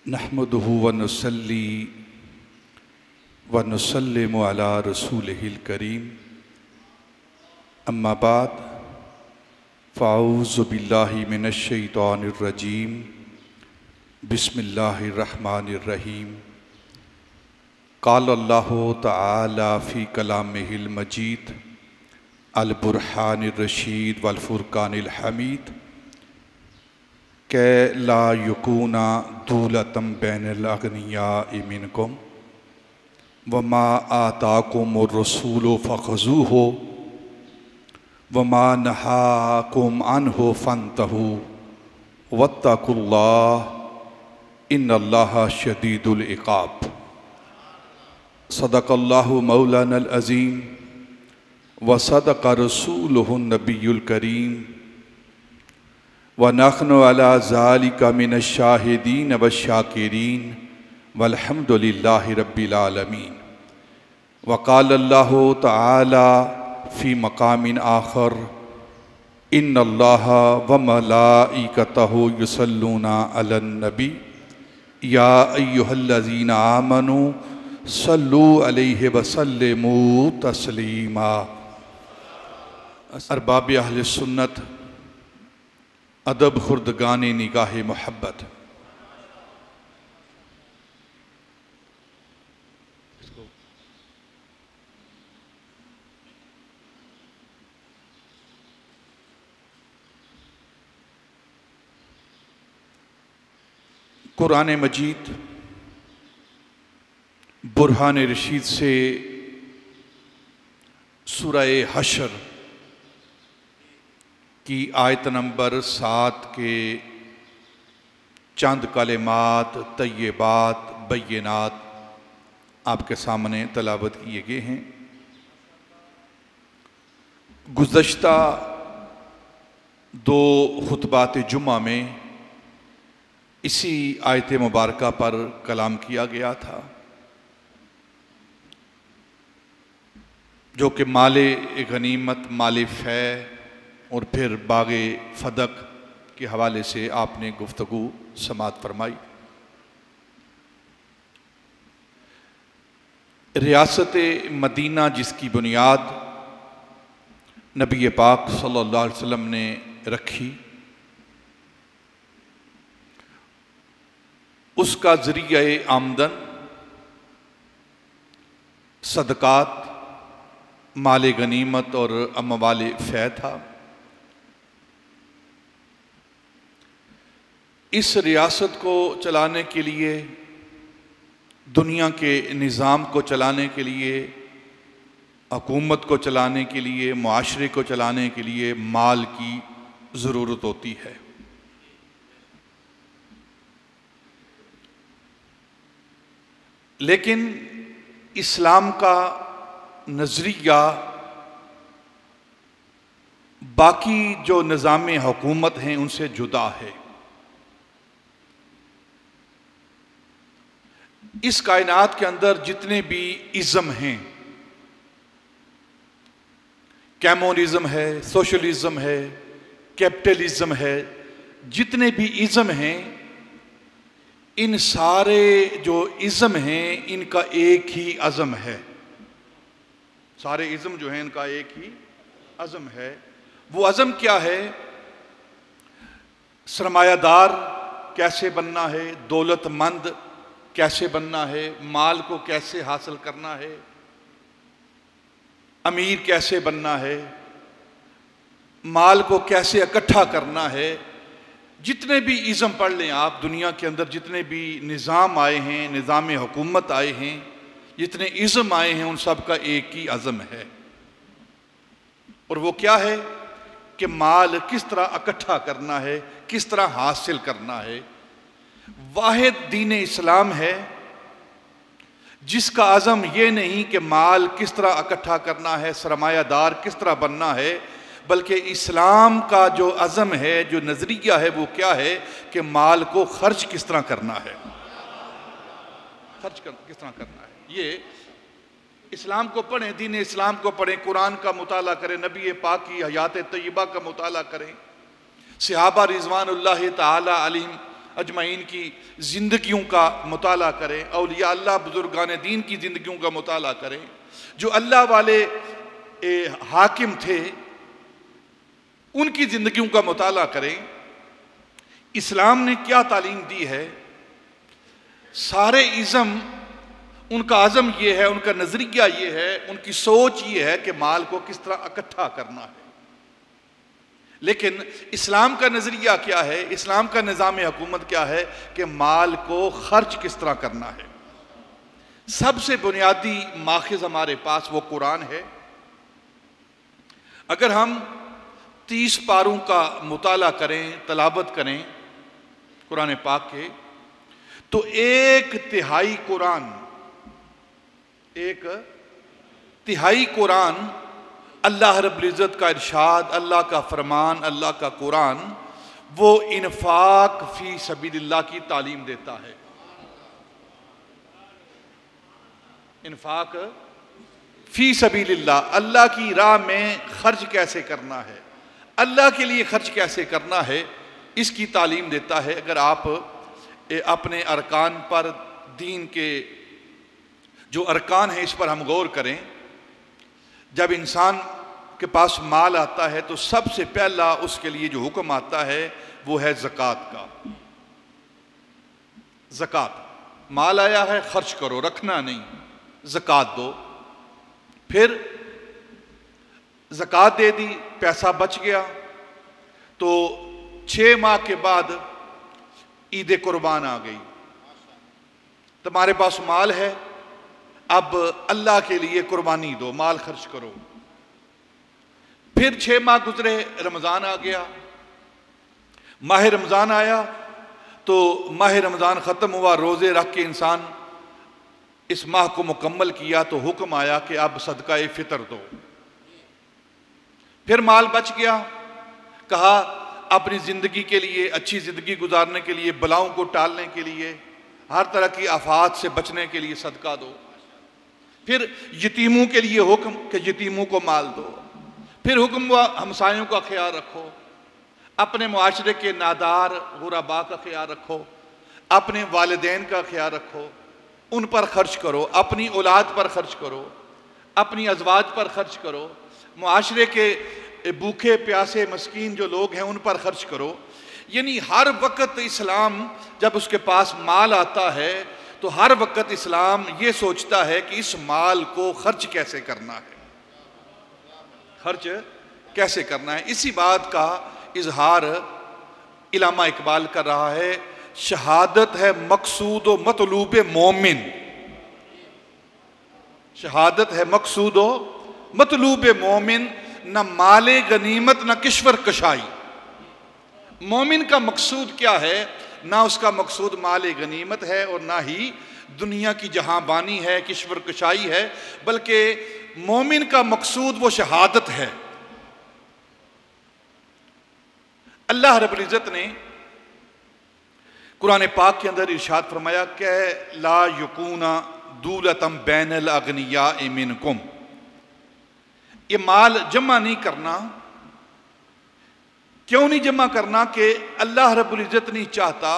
नहमदुहु व नुसल्ली व नुसल्लिमु अला रसूलिहिल करीम। अम्मा बाद फ़अऊज़ु बिल्लाहि मिनश शैतानिर रजीम। बिस्मिल्लाहिर रहमानिर रहीम। क़ाल अल्लाहु तआला फ़ी कलामिहिल मजीद अल बुरहानिर रशीद वल फ़ुरक़ानिल हमीद कै ला यकूना दूलतम बैनल अग़नियाइ मिनकुम वमा आताकुमुर रसूलु फ़ख़ुज़ूहु वमा नहाकुम अन्हु फ़ंतहू वत्तक़ुल्लाह इन्नल्लाहा शदीदुल इक़ाब। सदक़ल्लाहु मौलानल अज़ीम व सदक़ रसूलुहुन नबियुल करीम व नहनु अला ज़ालिका मिनश शाहिदीन व शाकिरीन वल्हम्दुलिल्लाहि रब्बिल आलमीन। व क़ाल अल्लाहु तआला फ़ी मक़ामिन आख़र इन्नल्लाहा व मलाइकतहु युसल्लूना अलन नबी या अय्युहल्लज़ीना आमनू सल्लू अलैहि व सल्लिमू तस्लीमा। अरबाब अहले सुन्नत, अदब खुर्दगानी निगाह मोहब्बत। कुरान मजीद बुरहान रशीद से सूरह हशर की आयत नंबर 7 के चंद कलिमात तय्यबात बय्यिनात आपके सामने तलावत किए गए हैं। गुज़श्ता 2 खुतबात जुम्मा में इसी आयत मुबारका पर कलाम किया गया था, जो कि माले गनीमत, माले फ़ै और फिर बागे फ़दक के हवाले से आपने गुफ्तगू समात फरमाई। रियासत मदीना जिसकी बुनियाद नबी पाक सल्लल्लाहु अलैहि वसल्लम ने रखी, उसका ज़रिया आमदन सदक़ात, माले गनीमत और अमवाले फ़ै था। इस रियासत को चलाने के लिए, दुनिया के निज़ाम को चलाने के लिए, हुकूमत को चलाने के लिए, मुआशरे को चलाने के लिए माल की ज़रूरत होती है। लेकिन इस्लाम का नज़रिया बाकी जो निज़ाम हुकूमत हैं उनसे जुदा है। इस कायनात के अंदर जितने भी इज़्म हैं, कम्युनिज़्म है, सोशलिज़्म है, कैपिटलिज़्म है, जितने भी इज़्म हैं, इन सारे जो इज़्म हैं इनका एक ही अज़म है। सारे इज़्म जो हैं इनका एक ही अज़म है। वो अज़म क्या है? सरमायादार कैसे बनना है, दौलतमंद कैसे बनना है, माल को कैसे हासिल करना है, अमीर कैसे बनना है, माल को कैसे इकट्ठा करना है। जितने भी इज़्म पढ़ लें आप, दुनिया के अंदर जितने भी निज़ाम आए हैं, निज़ाम हुकूमत आए हैं, जितने इज़्म आए हैं, उन सब का एक ही अज़म है। और वो क्या है कि माल किस तरह इकट्ठा करना है, किस तरह हासिल करना है। वाहिद दीन इस्लाम है जिसका अज़म ये नहीं कि माल किस तरह इकट्ठा करना है, सरमायादार किस तरह बनना है, बल्कि इस्लाम का जो अज़म है, जो नज़रिया है, वो क्या है कि माल को खर्च किस तरह करना है, किस तरह करना है। ये इस्लाम को पढ़ें, दीन इस्लाम को पढ़ें, कुरान का मुताला करें, नबी पाक की हयात तय्यबा का मुताला करें, सहाबा रिज़वानुल्लाहि ताला अलैहिम अजमाइन की ज़िंदगियों का मुताला करें, औलिया अल्लाह बुजुर्गान दीन की ज़िंदगियों का मुताला करें, जो अल्लाह वाले हाकिम थे उनकी ज़िंदगियों का मुताला करें। इस्लाम ने क्या तालीम दी है? सारे इज़्म उनका आज़म ये है, उनका नज़रिया ये है, उनकी सोच ये है कि माल को किस तरह इकट्ठा करना है। लेकिन इस्लाम का नज़रिया क्या है, इस्लाम का निज़ाम हुकूमत क्या है कि माल को खर्च किस तरह करना है। सबसे बुनियादी माखज़ हमारे पास वो कुरान है। अगर हम 30 पारों का मुताला करें, तलावत करें कुरान पाक के, तो 1/3 कुरान, 1/3 कुरान अल्लाह रब्बुल इज़्ज़त का इरशाद, अल्लाह का फरमान, अल्लाह का कुरान, वो इन्फाक फी सबीलिल्लाह की तालीम देता है। इन्फाक फी सबीलिल्लाह, अल्लाह की राह में खर्च कैसे करना है, अल्लाह के लिए खर्च कैसे करना है, इसकी तालीम देता है। अगर आप अपने अरकान पर, दीन के जो अरकान है इस पर हम गौर करें, जब इंसान के पास माल आता है तो सबसे पहला उसके लिए जो हुक्म आता है वो है ज़कात का। ज़कात, माल आया है खर्च करो, रखना नहीं, ज़कात दो। फिर ज़कात दे दी, पैसा बच गया, तो 6 माह के बाद ईद कुर्बान आ गई। तुम्हारे पास माल है, अब अल्लाह के लिए कुर्बानी दो, माल खर्च करो। फिर 6 माह गुजरे, रमज़ान आ गया, माह रमज़ान आया, तो माह रमज़ान ख़त्म हुआ, रोज़े रख के इंसान इस माह को मुकम्मल किया, तो हुक्म आया कि अब सदका फ़ितर दो। फिर माल बच गया, कहा अपनी ज़िंदगी के लिए, अच्छी ज़िंदगी गुजारने के लिए, बलाओं को टालने के लिए, हर तरह की आफात से बचने के लिए सदका दो। फिर यतीमों के लिए हुक्म कि यतीमों को माल दो। फिर हुक्म हुआ हमसायों का ख्याल रखो, अपने मुआशरे के नादार गुरबा का ख्याल रखो, अपने वालिदैन का ख्याल रखो, उन पर खर्च करो, अपनी औलाद पर खर्च करो, अपनी अज़वाज पर खर्च करो, मुआशरे के भूखे प्यासे मस्कीन जो लोग हैं उन पर खर्च करो। यानी हर वक्त इस्लाम जब उसके पास माल आता है तो हर वक्त इस्लाम ये सोचता है कि इस माल को खर्च कैसे करना है, खर्च कैसे करना है। इसी बात का इजहार इल्लामा इकबाल कर रहा है, शहादत है मकसूद व मतलूब मोमिन, शहादत है मकसूद व मतलूब मोमिन, न माले गनीमत न किश्वर कशाई। मोमिन का मकसूद क्या है? ना उसका मकसूद माले गनीमत है और ना ही दुनिया की जहांबानी है, किश्वर कशाई है, बल्कि मोमिन का मकसूद वो शहादत है। अल्लाह रब्बुल इज़्ज़त ने कुरान पाक के अंदर इरशाद फरमाया कि ला यकूना दूलतम बैनल अगनिया मिनकुम, ये माल जमा नहीं करना। क्यों नहीं जमा करना? कि अल्लाह रब्बुल इज़्ज़त नहीं चाहता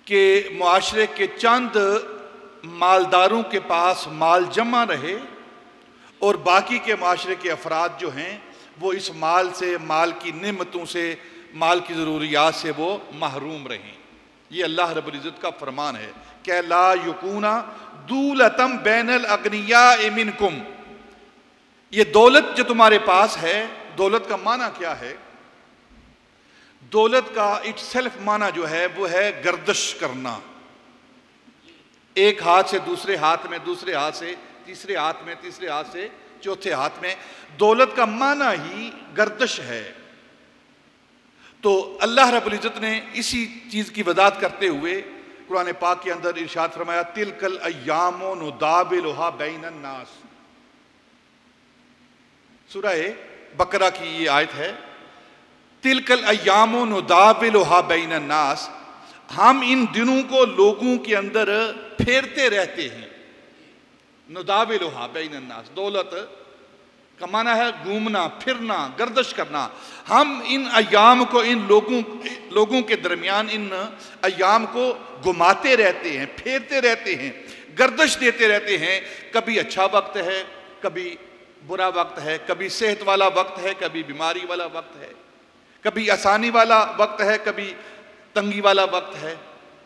कि मुआशरे के चंद मालदारों के पास माल जमा रहे और बाकी के मुआशरे के अफराद जो हैं वो इस माल से, माल की नेमतों से, माल की ज़रूरियात से वो महरूम रहें। ये अल्लाह रब्बुल इज़्ज़त का फरमान है कि ला यकूना दूलतम बैनल अगनिया मिनकुम, ये दौलत जो तुम्हारे पास है, दौलत का माना क्या है? दौलत का इट सेल्फ माना जो है वो है गर्दश करना, एक हाथ से दूसरे हाथ में, दूसरे हाथ से तीसरे हाथ में, तीसरे हाथ से चौथे हाथ में। दौलत का माना ही गर्दश है। तो अल्लाह रब्बुल इज़्ज़त ने इसी चीज़ की वजाहत करते हुए कुरान पाक के अंदर इरशाद फरमाया तिलकल अय्यामो नुदाबिलुहा बैनन नास। सूरह बकरा की ये आयत है, तिलकल अय्यामो नुदाबिलुहा बैनन नास, हम इन दिनों को लोगों के अंदर फेरते रहते हैं। नुदाबिलुहा बैनन नास, दौलत कमाना है घूमना फिरना, गर्दिश करना। हम इन अय्याम को, इन लोगों के दरमियान इन अय्याम को घुमाते रहते हैं, फेरते रहते हैं, गर्दिश देते रहते हैं। कभी अच्छा वक्त है, कभी बुरा वक्त है, कभी सेहत वाला वक्त है, कभी बीमारी वाला वक्त है, कभी आसानी वाला वक्त है, कभी तंगी वाला वक्त है,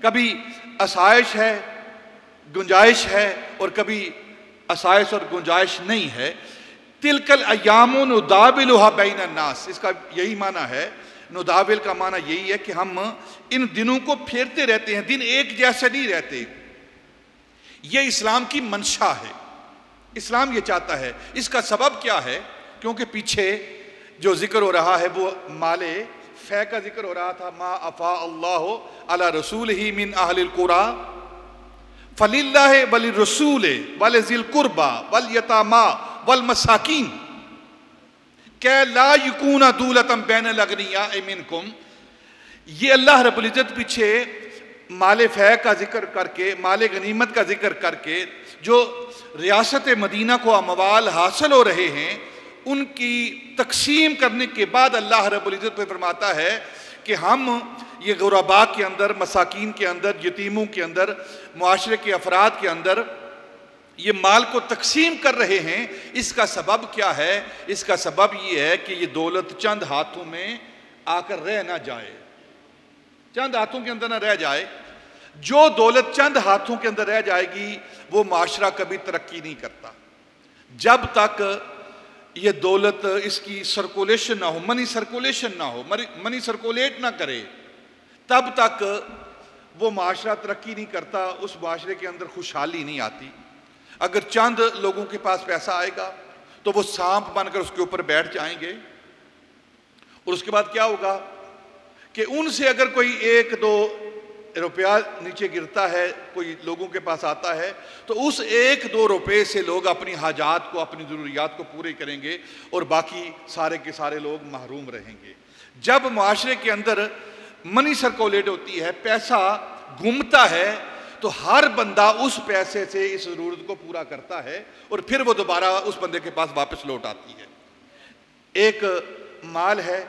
कभी आसाइश है, गुंजाइश है, और कभी आसाइश और गुंजाइश नहीं है। तिलकल अय्यामु नुदाविलुहा बैन अन्नास, इसका यही माना है। नुदाविल का माना यही है कि हम इन दिनों को फेरते रहते हैं, दिन एक जैसे नहीं रहते। ये इस्लाम की मंशा है, इस्लाम ये चाहता है। इसका सबब क्या है? क्योंकि पीछे जो जिक्र हो रहा है वो माले फै का जिक्र हो रहा था। मा अफा अल्लाह अला रसूल ही मिन अहलिल कुरा फलिल्लाहि वलिर्रसूल वलिज़िल कुर्बा वल यतामा वल मसाकीन कै ला यकूना दूलतम बैनल अगनिया मिनकुम। ये अल्लाह रब्बुल इज्जत पीछे माले फै का जिक्र करके, माले गनीमत का जिक्र करके, जो रियासत मदीना को अमवाल हासिल हो रहे हैं उनकी तकसीम करने के बाद अल्लाह रब्बुल इज्जत पे फरमाता है कि हम ये गुरबा के अंदर, मसाकीन के अंदर, यतीमों के अंदर, मुआशरे के अफराद के अंदर ये माल को तकसीम कर रहे हैं। इसका सबब क्या है? इसका सबब ये है कि ये दौलत चंद हाथों में आकर रह ना जाए, चंद हाथों के अंदर ना रह जाए। जो दौलत चंद हाथों के अंदर रह जाएगी वो माशरा कभी तरक्की नहीं करता। जब तक ये दौलत, इसकी सर्कुलेशन ना हो, मनी सर्कुलेशन ना हो, मनी सर्कुलेट ना करे, तब तक वो माशरा तरक्की नहीं करता, उस माशरे के अंदर खुशहाली नहीं आती। अगर चंद लोगों के पास पैसा आएगा तो वो सांप बनकर उसके ऊपर बैठ जाएंगे, और उसके बाद क्या होगा कि उनसे अगर कोई 1-2 रुपया नीचे गिरता है, कोई लोगों के पास आता है, तो उस 1-2 रुपये से लोग अपनी हाजात को, अपनी ज़रूरियात को पूरे करेंगे और बाकी सारे के सारे लोग महरूम रहेंगे। जब मुआशरे के अंदर मनी सर्कुलेट होती है, पैसा घूमता है, तो हर बंदा उस पैसे से इस ज़रूरत को पूरा करता है और फिर वो दोबारा उस बंदे के पास वापस लौट आती है। एक माल है,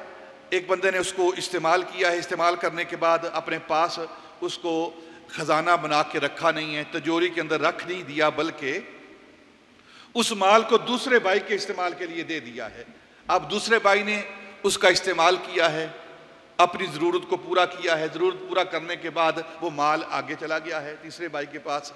एक बंदे ने उसको इस्तेमाल किया है, इस्तेमाल करने के बाद अपने पास उसको खजाना बना के रखा नहीं है, तिजोरी के अंदर रख नहीं दिया, बल्कि उस माल को दूसरे भाई के इस्तेमाल के लिए दे दिया है। अब दूसरे भाई ने उसका इस्तेमाल किया है, अपनी ज़रूरत को पूरा किया है, ज़रूरत पूरा करने के बाद वो माल आगे चला गया है तीसरे भाई के पास।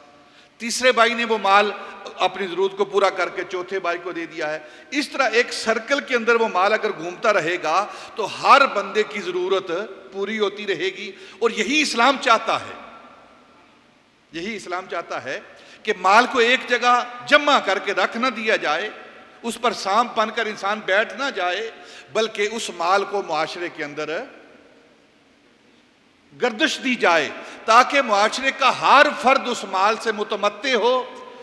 तीसरे भाई ने वो माल अपनी ज़रूरत को पूरा करके चौथे भाई को दे दिया है। इस तरह एक सर्कल के अंदर वो माल अगर घूमता रहेगा तो हर बंदे की ज़रूरत पूरी होती रहेगी। और यही इस्लाम चाहता है, यही इस्लाम चाहता है कि माल को एक जगह जमा करके रख ना दिया जाए, उस पर सांप बनकर इंसान बैठ ना जाए, बल्कि उस माल को मुआशरे के अंदर गर्दिश दी जाए ताकि मुआशरे का हर फर्द उस माल से मुतमत्ते हो,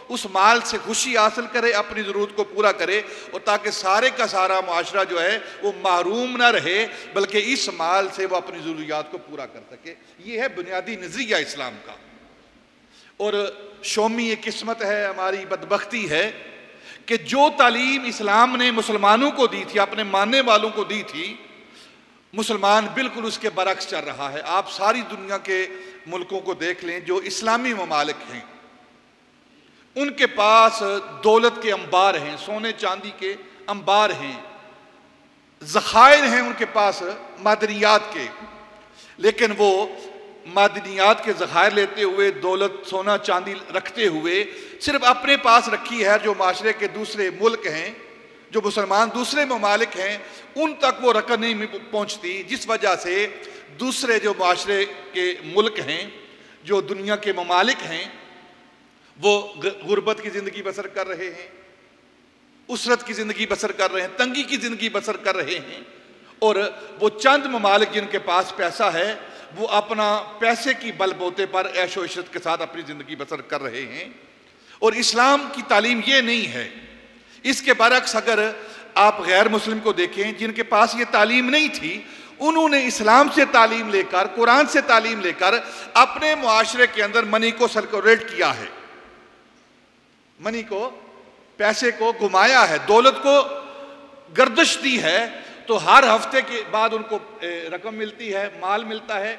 उस माल से खुशी हासिल करे, अपनी ज़रूरत को पूरा करे, और ताकि सारे का सारा मुआशरा जो है वो महरूम ना रहे, बल्कि इस माल से वो अपनी ज़रूरियात को पूरा कर सके। ये है बुनियादी नज़रिया इस्लाम का। और शौमी ये किस्मत है, हमारी बदबख्ती है कि जो तालीम इस्लाम ने मुसलमानों को दी थी, अपने मानने वालों को दी थी, मुसलमान बिल्कुल उसके बरक्स चल रहा है। आप सारी दुनिया के मुल्कों को देख लें जो इस्लामी ममालिक हैं, उनके पास दौलत के अंबार हैं, सोने चांदी के अंबार हैं, ज़खायर हैं उनके पास मादनियात के, लेकिन वो मादनियात के ज़खायर लेते हुए, दौलत सोना चांदी रखते हुए सिर्फ अपने पास रखी है। जो माशरे के दूसरे मुल्क हैं, जो मुसलमान दूसरे ममालिक हैं, उन तक वो रकम नहीं पहुँचती, जिस वजह से दूसरे जो माशरे के मुल्क हैं, जो दुनिया के ममालिक हैं, वो गुर्बत की ज़िंदगी बसर कर रहे हैं, उसरत की ज़िंदगी बसर कर रहे हैं, तंगी की ज़िंदगी बसर कर रहे हैं। और वो चंद ममालिक जिनके पास पैसा है, वो अपना पैसे की बलबूते पर ऐशो इशरत के साथ अपनी ज़िंदगी बसर कर रहे हैं। और इस्लाम की तालीम ये नहीं है। इसके बरक्स अगर आप गैर मुस्लिम को देखें जिनके पास ये तालीम नहीं थी, उन्होंने इस्लाम से तालीम लेकर, कुरान से तालीम लेकर अपने मुआशरे के अंदर मनी को सर्कुलेट किया है, मनी को, पैसे को घुमाया है, दौलत को गर्दिश दी है तो हर हफ्ते के बाद उनको रकम मिलती है, माल मिलता है,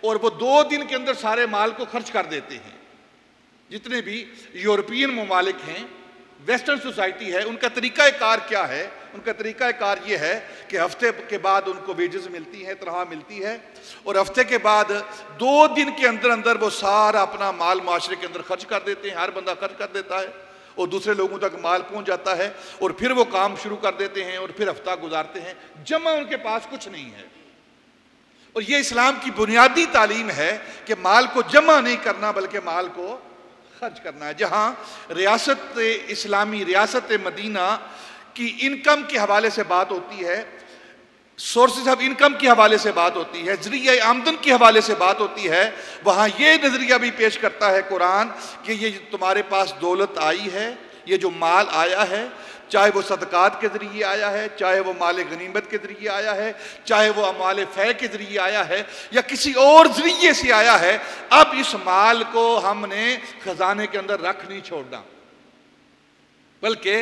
और वो 2 दिन के अंदर सारे माल को खर्च कर देते हैं। जितने भी यूरोपियन ममालिक हैं, वेस्टर्न सोसाइटी है, उनका तरीक़ाकार क्या है? उनका तरीक़ाकार ये है कि हफ्ते के बाद उनको वेजेस मिलती हैं, तनख्वाह मिलती है, और हफ्ते के बाद 2 दिन के अंदर अंदर वो सारा अपना माल माशरे के अंदर खर्च कर देते हैं। हर बंदा खर्च कर देता है और दूसरे लोगों तक माल पहुंच जाता है, और फिर वो काम शुरू कर देते हैं और फिर हफ्ता गुजारते हैं। जमा उनके पास कुछ नहीं है। और ये इस्लाम की बुनियादी तालीम है कि माल को जमा नहीं करना बल्कि माल को खर्च करना है। जहां रियासत इस्लामी, रियासत मदीना की इनकम के हवाले से बात होती है, सोर्सेज ऑफ इनकम के हवाले से बात होती है, जरिए आमदन के हवाले से बात होती है, वहां ये नजरिया भी पेश करता है कुरान कि ये तुम्हारे पास दौलत आई है, ये जो माल आया है, चाहे वो सदकात के जरिए आया है, चाहे वो माल गनीमत के जरिए आया है, चाहे वो अमाल फ़ै के जरिए आया है, या किसी और जरिए से आया है, अब इस माल को हमने खजाने के अंदर रख नहीं छोड़ना, बल्कि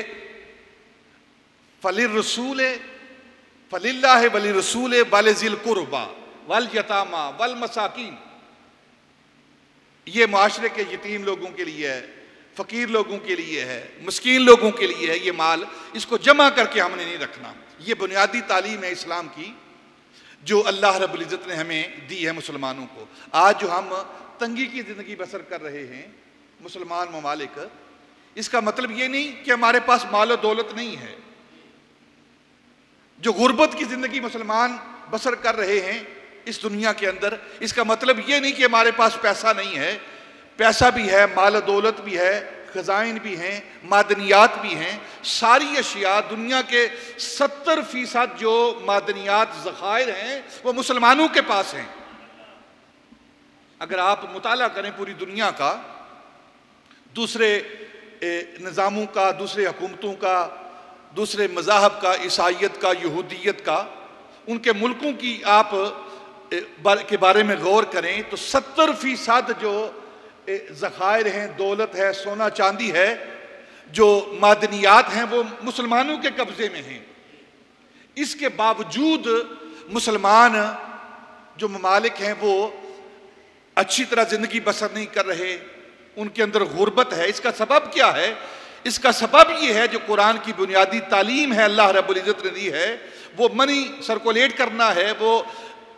फलिर रसूल फलिल्लाह वली रसूल वलिज़िल कुर्बा वल यतामा वल मसाकीन, ये माशरे के यतीम लोगों के लिए है, फ़कीर लोगों के लिए है, मस्कीन लोगों के लिए है। ये माल, इसको जमा करके हमने नहीं रखना। ये बुनियादी तालीम है इस्लाम की जो अल्लाह रब्बुल इज़्ज़त ने हमें दी है मुसलमानों को। आज जो हम तंगी की ज़िंदगी बसर कर रहे हैं मुसलमान ममालिक, इसका मतलब ये नहीं कि हमारे पास माल और दौलत नहीं है। जो गुर्बत की ज़िंदगी मुसलमान बसर कर रहे हैं इस दुनिया के अंदर, इसका मतलब ये नहीं कि हमारे पास पैसा नहीं है। पैसा भी है, माल दौलत भी है, खजाइन भी हैं, मादनियात भी हैं, सारी अशिया दुनिया के 70% जो मादनियात ज़खायर हैं वो मुसलमानों के पास हैं। अगर आप मुताला करें पूरी दुनिया का, दूसरे निज़ामों का, दूसरे हुकूमतों का, दूसरे मज़ाहब का, ईसाइयत का, यहूदियत का, उनके मुल्कों की आप के बारे में गौर करें तो 70% जो ज़खायर हैं, दौलत है, सोना चांदी है, जो मादनियात हैं, वो मुसलमानों के कब्ज़े में हैं। इसके बावजूद मुसलमान जो ममालिक हैं वो अच्छी तरह ज़िंदगी बसर नहीं कर रहे, उनके अंदर गुर्बत है। इसका सबब क्या है? इसका सबब ये है जो कुरान की बुनियादी तालीम है अल्लाह रब्बुल इज़्ज़त ने दी है, वो मनी सर्कुलेट करना है, वो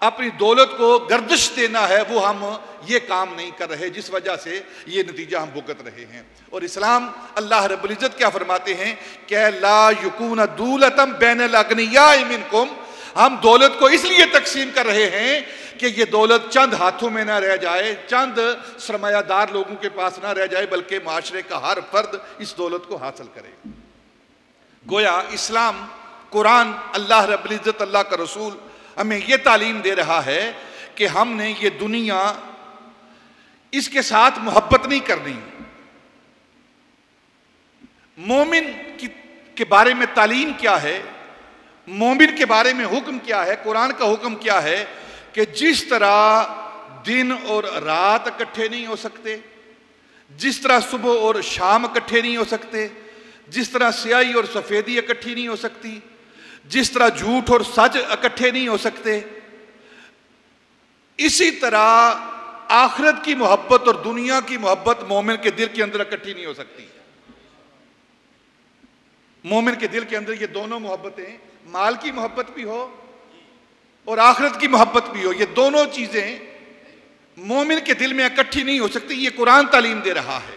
अपनी दौलत को गर्दिश देना है, वो हम ये काम नहीं कर रहे, जिस वजह से ये नतीजा हम भुगत रहे हैं। और इस्लाम अल्लाह रब्बुल इज़्ज़त क्या फरमाते हैं कि ला युकून दूलतम बैनल अगनियाए मिनकुम, हम दौलत को इसलिए तकसीम कर रहे हैं कि ये दौलत चंद हाथों में ना रह जाए, चंद सरमायादार लोगों के पास ना रह जाए, बल्कि माशरे का हर फर्द इस दौलत को हासिल करे। गोया इस्लाम, कुरान, अल्लाह रब्बुल इज़्ज़त, अल्लाह का रसूल हमें ये तालीम दे रहा है कि हमने ये दुनिया, इसके साथ मोहब्बत नहीं करनी। मोमिन के बारे में तालीम क्या है, मोमिन के बारे में हुक्म क्या है, कुरान का हुक्म क्या है कि जिस तरह दिन और रात इकट्ठे नहीं हो सकते, जिस तरह सुबह और शाम इकट्ठे नहीं हो सकते, जिस तरह स्याही और सफ़ेदी इकट्ठी नहीं हो सकती, जिस तरह झूठ और सच इकट्ठे नहीं हो सकते, इसी तरह आखिरत की मोहब्बत और दुनिया की मोहब्बत मोमिन के दिल के अंदर इकट्ठी नहीं हो सकती। मोमिन के दिल के अंदर ये दोनों मोहब्बतें, माल की मोहब्बत भी हो और आखिरत की मोहब्बत भी हो, ये दोनों चीजें मोमिन के दिल में इकट्ठी नहीं हो सकती। ये कुरान तालीम दे रहा है,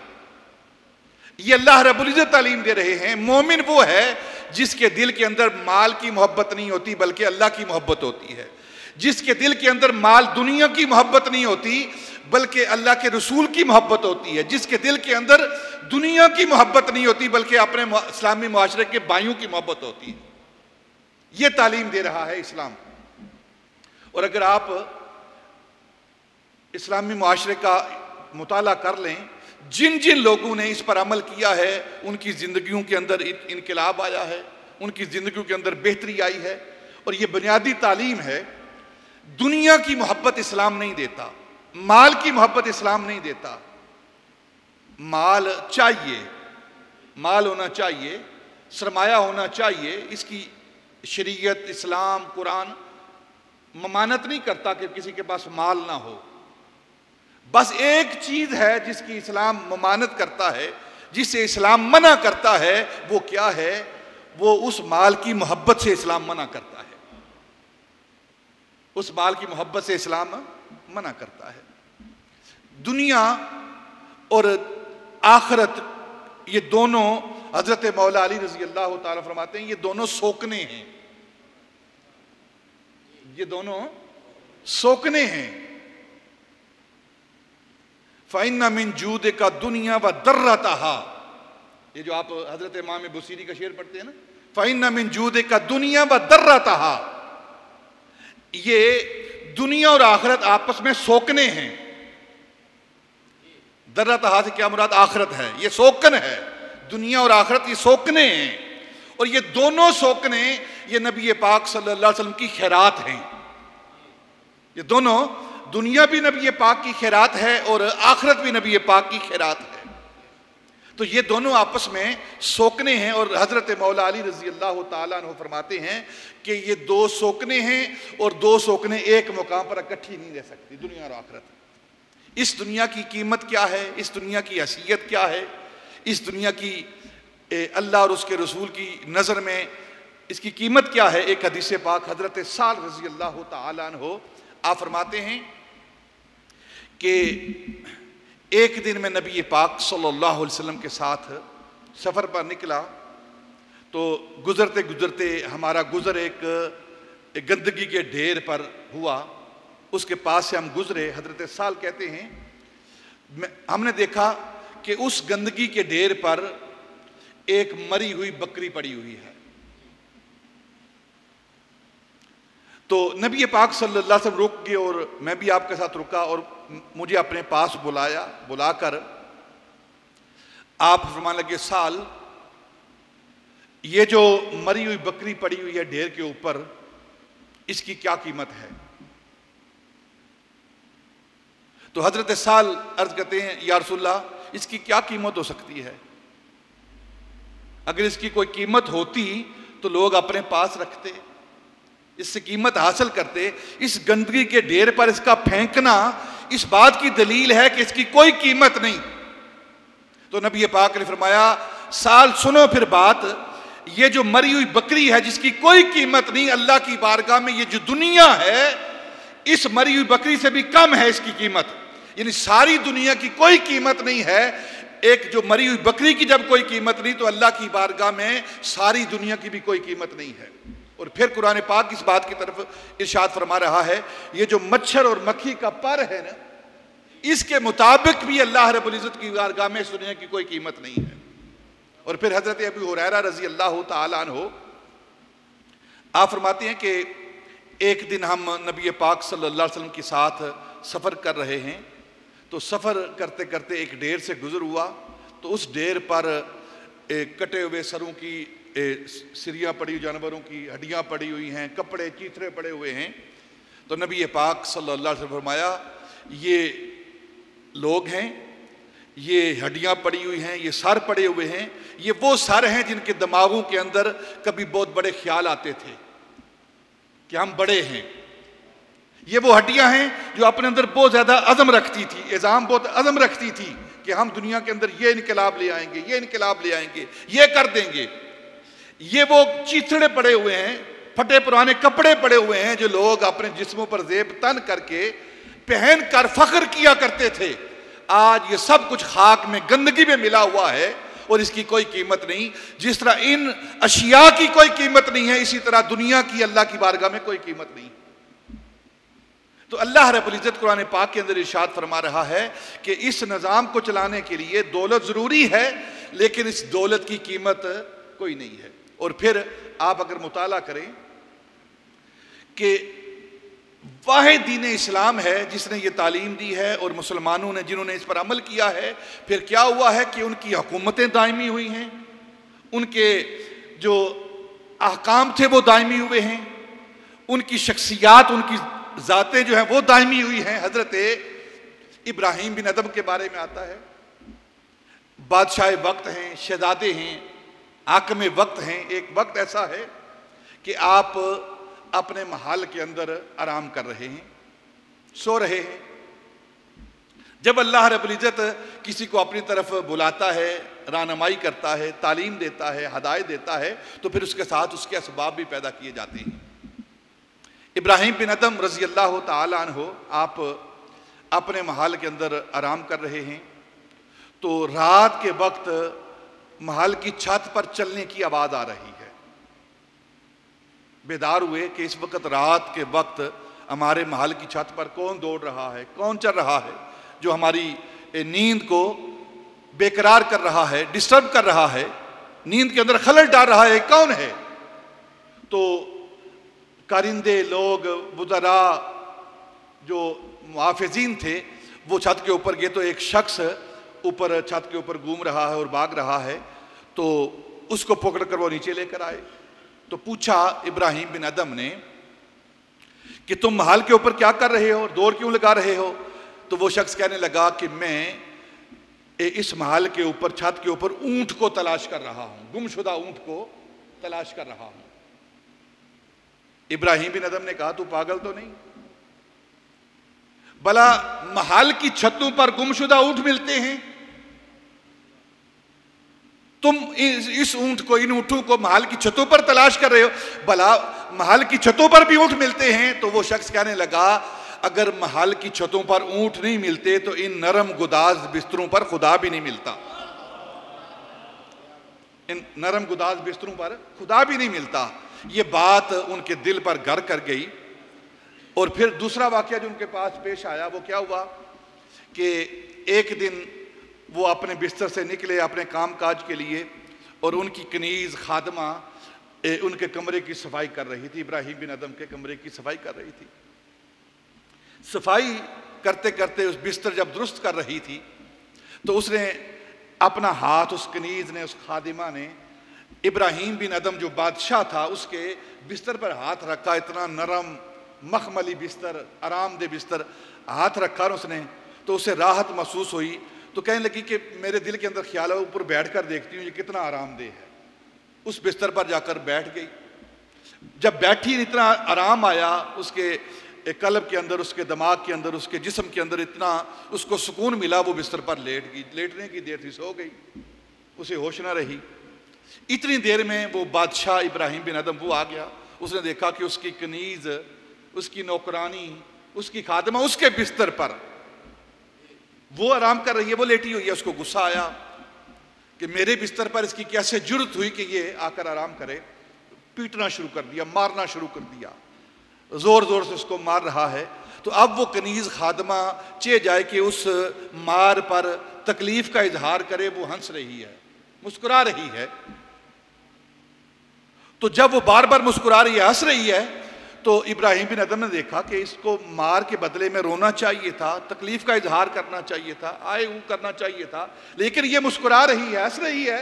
ये अल्लाह रब्बुल इज़्ज़त तालीम दे रहे हैं। मोमिन वो है जिसके दिल के अंदर माल की मोहब्बत नहीं होती बल्कि अल्लाह की मोहब्बत होती है, जिसके दिल के अंदर माल दुनिया की मोहब्बत नहीं होती बल्कि अल्लाह के रसूल की मोहब्बत होती है, जिसके दिल के अंदर दुनिया की मोहब्बत नहीं होती बल्कि अपने इस्लामी मुआशरे के भाइयों की मोहब्बत होती है। ये तालीम दे रहा है इस्लाम। और अगर आप इस्लामी मुआशरे का मुताला कर लें, जिन जिन लोगों ने इस पर अमल किया है उनकी ज़िंदगियों के अंदर इनकलाब आया है, उनकी ज़िंदगियों के अंदर बेहतरी आई है। और ये बुनियादी तालीम है। दुनिया की मोहब्बत इस्लाम नहीं देता, माल की मोहब्बत इस्लाम नहीं देता। माल चाहिए, माल होना चाहिए, सरमाया होना चाहिए, इसकी शरीयत, इस्लाम, कुरान ममानत नहीं करता कि किसी के पास माल ना हो। बस एक चीज है जिसकी इस्लाम ममानत करता है, जिसे इस्लाम मना करता है, वो क्या है? वो उस माल की मोहब्बत से इस्लाम मना करता है। उस माल की मोहब्बत से इस्लाम मना करता है। दुनिया और आखिरत, ये दोनों, हजरत मौला अली रजी अल्लाह ताला फरमाते हैं, ये दोनों सोकने हैं। ये दोनों सोकने हैं। फ़इन्ना मिन जूद का दुनिया व दर्रतहा, ये जो आप हजरत इमाम बुसीरी का शेर पढ़ते हैं ना, फ़इन्ना मिन जूद का दुनिया व दर्रतहा, ये दुनिया और आखिरत आपस में सोकने हैं। दर्रतहा से क्या मुराद? आखिरत है। ये सोकन है, दुनिया और आखिरत ये सोकने हैं। और ये दोनों सोकने ये नबी पाक सल्लल्लाहु अलैहि वसल्लम की खैरात हैं। ये दोनों, दुनिया भी नबी पाक की खैरात है और आखिरत भी नबी पाक की खैरात है। तो ये दोनों आपस में सोकने हैं। और हजरत मौला अली रजी अल्लाह ताला अन्हु फरमाते हैं कि ये दो सोकने हैं और दो सोकने एक मुकाम पर इकट्ठी नहीं रह सकती, दुनिया और आखिरत। इस दुनिया की कीमत क्या है? इस दुनिया की हैसियत क्या है? इस दुनिया की अल्लाह और उसके रसूल की नज़र में इसकी कीमत क्या है? एक हदीस पाक हजरत साल रजी अल्लाह ताला अन्हु आप फरमाते हैं कि एक दिन मैं नबी पाक सल्लल्लाहु अलैहि वसल्लम के साथ सफ़र पर निकला, तो गुजरते गुजरते हमारा गुजर एक गंदगी के ढेर पर हुआ। उसके पास से हम गुजरे। हजरत साल कहते हैं हमने देखा कि उस गंदगी के ढेर पर एक मरी हुई बकरी पड़ी हुई है। तो नबी पाक सल्लल्लाहु अलैहि वसल्लम रुक गए और मैं भी आपके साथ रुका और मुझे अपने पास बुलाया। बुलाकर आप फरमाने लगे, साल, ये जो मरी हुई बकरी पड़ी हुई है ढेर के ऊपर, इसकी क्या कीमत है? तो हजरत साल अर्ज करते हैं, या रसूलल्लाह, इसकी क्या कीमत हो सकती है? अगर इसकी कोई कीमत होती तो लोग अपने पास रखते, इससे कीमत हासिल करते। इस गंदगी के ढेर पर इसका फेंकना इस बात की दलील है कि इसकी कोई कीमत नहीं। तो नबी पाक ने फरमाया, साल सुनो फिर बात, ये जो मरी हुई बकरी है जिसकी कोई कीमत नहीं, अल्लाह की बारगाह में ये जो दुनिया है इस मरी हुई बकरी से भी कम है इसकी कीमत। यानी सारी दुनिया की कोई कीमत नहीं है। एक जो मरी हुई बकरी की जब कोई कीमत नहीं, तो अल्लाह की बारगाह में सारी दुनिया की भी कोई कीमत नहीं है। और फिर कुरान पाक इस बात की तरफ इरशाद फरमा रहा है, ये जो मच्छर और मक्खी का पर है ना, इसके मुताबिक भी अल्लाह रब्बुल इज्जत की बारगाह में इस दुनिया की कोई कीमत नहीं है। और फिर हजरत अबू हुरैरा रजी अल्लाह ताला अन्हु आप फरमाते हैं कि एक दिन हम नबी पाक सल्लल्लाहु अलैहि वसल्लम के साथ सफ़र कर रहे हैं। तो सफ़र करते करते एक ढेर से गुजर हुआ, तो उस ढेर पर कटे हुए सरों की सिरियाँ पड़ी, जानवरों की हड्डियाँ पड़ी हुई हैं, कपड़े चीथड़े पड़े हुए हैं। तो नबी पाक सल्लल्लाहु अलैहि वसल्लम फरमाया, ये लोग हैं, ये हड्डियाँ पड़ी हुई हैं, ये सर पड़े हुए हैं, ये वो सर हैं जिनके दिमागों के अंदर कभी बहुत बड़े ख्याल आते थे कि हम बड़े हैं। ये वो हड्डियाँ हैं जो अपने अंदर बहुत ज़्यादा अज़म रखती थी, इज़ाम बहुत अज़म रखती थी कि हम दुनिया के अंदर ये इनकलाब ले आएंगे, ये इनकलाब ले आएंगे, ये कर देंगे। ये वो चीथड़े पड़े हुए हैं, फटे पुराने कपड़े पड़े हुए हैं जो लोग अपने जिस्मों पर जेब तन करके पहन कर फख्र किया करते थे। आज ये सब कुछ खाक में, गंदगी में मिला हुआ है और इसकी कोई कीमत नहीं। जिस तरह इन अशिया की कोई कीमत नहीं है, इसी तरह दुनिया की अल्लाह की बारगाह में कोई कीमत नहीं। तो अल्लाह रब्बुल इज्जत कुरान पाक के अंदर इरशाद फरमा रहा है कि इस निज़ाम को चलाने के लिए दौलत ज़रूरी है, लेकिन इस दौलत की कीमत कोई नहीं है। और फिर आप अगर मुताला करें कि वाहिद दीन इस्लाम है जिसने ये तालीम दी है और मुसलमानों ने जिन्होंने इस पर अमल किया है, फिर क्या हुआ है कि उनकी हुकूमतें दायमी हुई हैं, उनके जो अहकाम थे वो दायमी हुए हैं, उनकी शख्सियात, उनकी ज़ातें जो हैं वो दायमी हुई हैं। हज़रत इब्राहीम बिन अदम के बारे में आता है, बादशाह वक्त हैं, शहजादे हैं, आकम वक्त हैं। एक वक्त ऐसा है कि आप अपने महल के अंदर आराम कर रहे हैं, सो रहे हैं। जब अल्लाह रब्बुल इज़्ज़त किसी को अपनी तरफ बुलाता है, रहनुमाई करता है, तालीम देता है, हदायत देता है, तो फिर उसके साथ उसके असबाब भी पैदा किए जाते हैं। इब्राहिम बिन अदम रज़ी अल्लाह तआला अन्हु आप अपने महल के अंदर आराम कर रहे हैं, तो रात के वक्त महल की छत पर चलने की आवाज़ आ रही है। बेदार हुए कि इस वक्त रात के वक्त हमारे महल की छत पर कौन दौड़ रहा है, कौन चल रहा है, जो हमारी नींद को बेकरार कर रहा है, डिस्टर्ब कर रहा है, नींद के अंदर खलल डाल रहा है, कौन है। तो कारिंदे लोग, बुज़रा जो मुहाफ़िज़ीन थे, वो छत के ऊपर गए, तो एक शख्स ऊपर छत के ऊपर घूम रहा है और भाग रहा है, तो उसको पकड़ कर वो नीचे लेकर आए। तो पूछा इब्राहिम बिन अदम ने कि तुम महल के ऊपर क्या कर रहे हो, दौड़ क्यों लगा रहे हो। तो वो शख्स कहने लगा कि मैं इस महल के ऊपर, छत के ऊपर ऊंट को तलाश कर रहा हूं, गुमशुदा ऊंट को तलाश कर रहा हूं। इब्राहिम बिन अदम ने कहा तू पागल तो नहीं, भला महल की छतों पर गुमशुदा ऊंट मिलते हैं, तुम इस ऊंट को, इन ऊंटों को महल की छतों पर तलाश कर रहे हो, भला महल की छतों पर भी ऊंट मिलते हैं। तो वो शख्स कहने लगा अगर महल की छतों पर ऊंट नहीं मिलते तो इन नरम गुदाज बिस्तरों पर खुदा भी नहीं मिलता, इन नरम गुदाज बिस्तरों पर खुदा भी नहीं मिलता। ये बात उनके दिल पर घर कर गई। और फिर दूसरा वाकया जो उनके पास पेश आया वो क्या हुआ कि एक दिन वो अपने बिस्तर से निकले अपने काम काज के लिए, और उनकी कनीज खादमा उनके कमरे की सफाई कर रही थी, इब्राहिम बिन अदम के कमरे की सफाई कर रही थी। सफाई करते करते उस बिस्तर जब दुरुस्त कर रही थी तो उसने अपना हाथ, उस कनीज ने, उस खादिमा ने इब्राहिम बिन अदम जो बादशाह था उसके बिस्तर पर हाथ रखा। इतना नरम मखमली बिस्तर, आरामदेह बिस्तर, हाथ रखा उसने, तो उसे राहत महसूस हुई। तो कहने लगी कि मेरे दिल के अंदर ख्याल है ऊपर बैठ कर देखती हूँ ये कितना आरामदेह है। उस बिस्तर पर जाकर बैठ गई। जब बैठी इतना आराम आया उसके कल्ब के अंदर, उसके दिमाग के अंदर, उसके जिस्म के अंदर इतना उसको सुकून मिला, वो बिस्तर पर लेट गई। लेटने की देर थी, सो गई, उसे होश ना रही। इतनी देर में वो बादशाह इब्राहिम बिन अदम वो आ गया। उसने देखा कि उसकी कनीज, उसकी नौकरानी, उसकी खादमा उसके बिस्तर पर वो आराम कर रही है, वो लेटी हुई है। उसको गुस्सा आया कि मेरे बिस्तर पर इसकी कैसे जुर्रत हुई कि ये आकर आराम करे। पीटना शुरू कर दिया, मारना शुरू कर दिया, जोर जोर से उसको मार रहा है। तो अब वो कनीज खादमा चे जाए कि उस मार पर तकलीफ का इजहार करे, वो हंस रही है, मुस्कुरा रही है। तो जब वो बार बार मुस्कुरा रही है, हंस रही है, तो इब्राहिम बिन अदम ने देखा कि इसको मार के बदले में रोना चाहिए था, तकलीफ का इजहार करना चाहिए था, आए ऊ करना चाहिए था, लेकिन ये मुस्कुरा रही है, हंस रही है।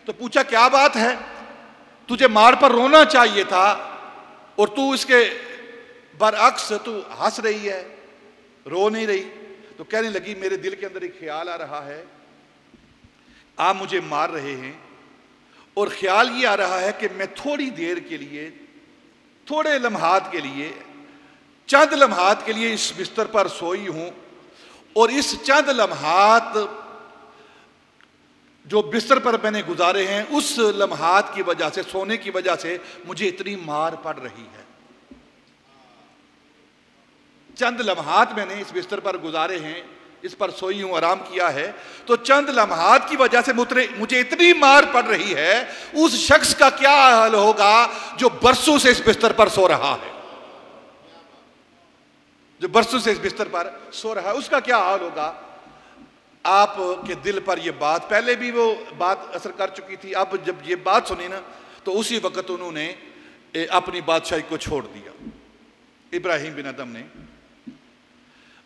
तो पूछा क्या बात है, तुझे मार पर रोना चाहिए था और तू इसके बरअक्स तू हंस रही है, रो नहीं रही। तो कहने लगी मेरे दिल के अंदर एक ख्याल आ रहा है, आप मुझे मार रहे हैं और ख्याल ये आ रहा है कि मैं थोड़ी देर के लिए, थोड़े लम्हात के लिए, चंद लम्हात के लिए इस बिस्तर पर सोई हूं, और इस चंद लम्हात जो बिस्तर पर मैंने गुजारे हैं उस लम्हात की वजह से, सोने की वजह से मुझे इतनी मार पड़ रही है। चंद लम्हात मैंने इस बिस्तर पर गुजारे हैं, इस पर सोई हूं, आराम किया है, तो चंद लम्हात की वजह से मुझे इतनी मार पड़ रही है। उस शख्स का क्या हाल होगा जो बरसों से इस बिस्तर पर सो रहा है, जो बरसों से इस बिस्तर पर सो रहा है, उसका क्या हाल होगा। आपके दिल पर यह बात, पहले भी वो बात असर कर चुकी थी, अब जब ये बात सुनी ना तो उसी वक्त उन्होंने अपनी बादशाही को छोड़ दिया। इब्राहिम बिन अदम ने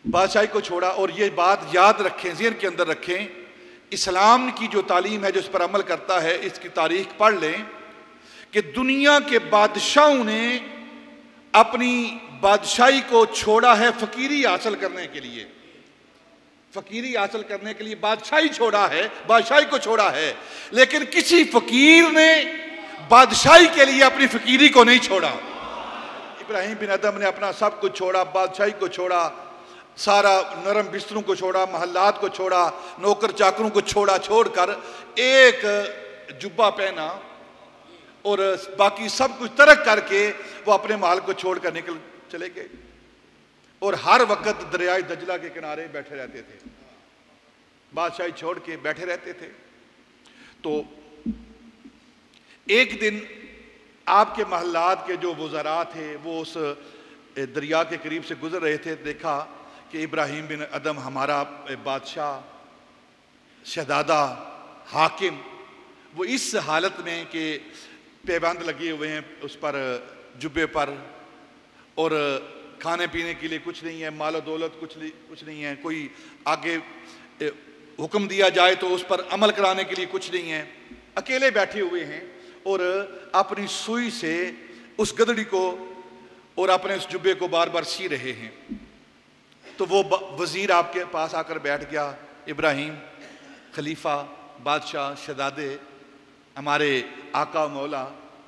बादशाही को छोड़ा। और ये बात याद रखें, ज़हन के अंदर रखें, इस्लाम की जो तालीम है जो इस पर अमल करता है, इसकी तारीख पढ़ लें कि दुनिया के बादशाहों ने अपनी बादशाही को छोड़ा है फकीरी हासिल करने के लिए, फकीरी हासिल करने के लिए बादशाही छोड़ा है, बादशाही को छोड़ा है। लेकिन किसी फकीर ने बादशाही के लिए अपनी फकीरी को नहीं छोड़ा। इब्राहिम बिन अदम ने अपना सब कुछ छोड़ा, बादशाही को छोड़ा, सारा नरम बिस्तरों को छोड़ा, महल्लात को छोड़ा, नौकर चाकरों को छोड़ा, छोड़कर एक जुब्बा पहना और बाकी सब कुछ तर्क करके वो अपने माल को छोड़कर निकल चले गए और हर वक्त दरियाए दजला के किनारे बैठे रहते थे, बादशाही छोड़ के बैठे रहते थे। तो एक दिन आपके महल्लात के जो वज़रा थे वो उस दरिया के करीब से गुजर रहे थे। देखा कि इब्राहिम बिन अदम हमारा बादशाह, शहजादा, हाकिम, वो इस हालत में कि पैबंद लगे हुए हैं उस पर, जुब्बे पर, और खाने पीने के लिए कुछ नहीं है, मालो दौलत कुछ नहीं है, कोई आगे हुक्म दिया जाए तो उस पर अमल कराने के लिए कुछ नहीं है, अकेले बैठे हुए हैं और अपनी सुई से उस गदड़ी को और अपने उस जुब्बे को बार बार सी रहे हैं। तो वो वज़ीर आपके पास आकर बैठ गया, इब्राहिम खलीफा, बादशाह, शहजादे, हमारे आका मौला,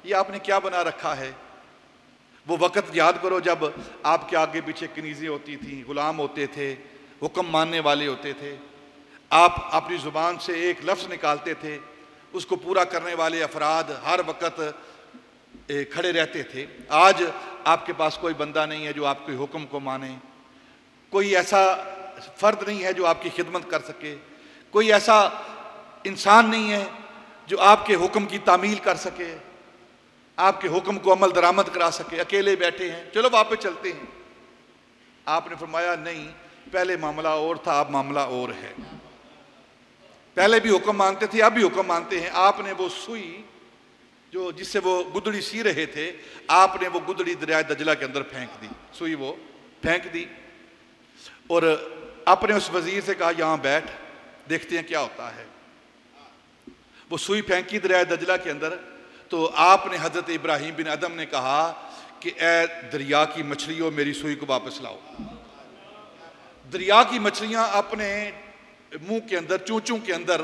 ये आपने क्या बना रखा है? वो वक़्त याद करो जब आपके आगे पीछे कनीज़ें होती थी, गुलाम होते थे, हुक्म मानने वाले होते थे, आप अपनी ज़ुबान से एक लफ्ज़ निकालते थे, उसको पूरा करने वाले अफराद हर वक़्त खड़े रहते थे। आज आपके पास कोई बंदा नहीं है जो आपके हुक्म को माने, कोई ऐसा फ़र्द नहीं है जो आपकी खिदमत कर सके, कोई ऐसा इंसान नहीं है जो आपके हुक्म की तामील कर सके, आपके हुक्म को अमल दरामद करा सके। अकेले बैठे हैं, चलो वापस चलते हैं। आपने फरमाया नहीं, पहले मामला और था, अब मामला और है। पहले भी हुक्म मानते थे, अब भी हुक्म मानते हैं। आपने वो सुई जो जिससे वो गुदड़ी सी रहे थे, आपने वो गुदड़ी दरिया दजला के अंदर फेंक दी, सुई वो फेंक दी और अपने उस वजीर से कहा यहाँ बैठ, देखते हैं क्या होता है। वो सुई फेंकी दरिया दजला के अंदर, तो आपने हजरत इब्राहिम बिन अदम ने कहा कि ए दरिया की मछलियों, मेरी सुई को वापस लाओ। दरिया की मछलियां अपने मुंह के अंदर, चूचों के अंदर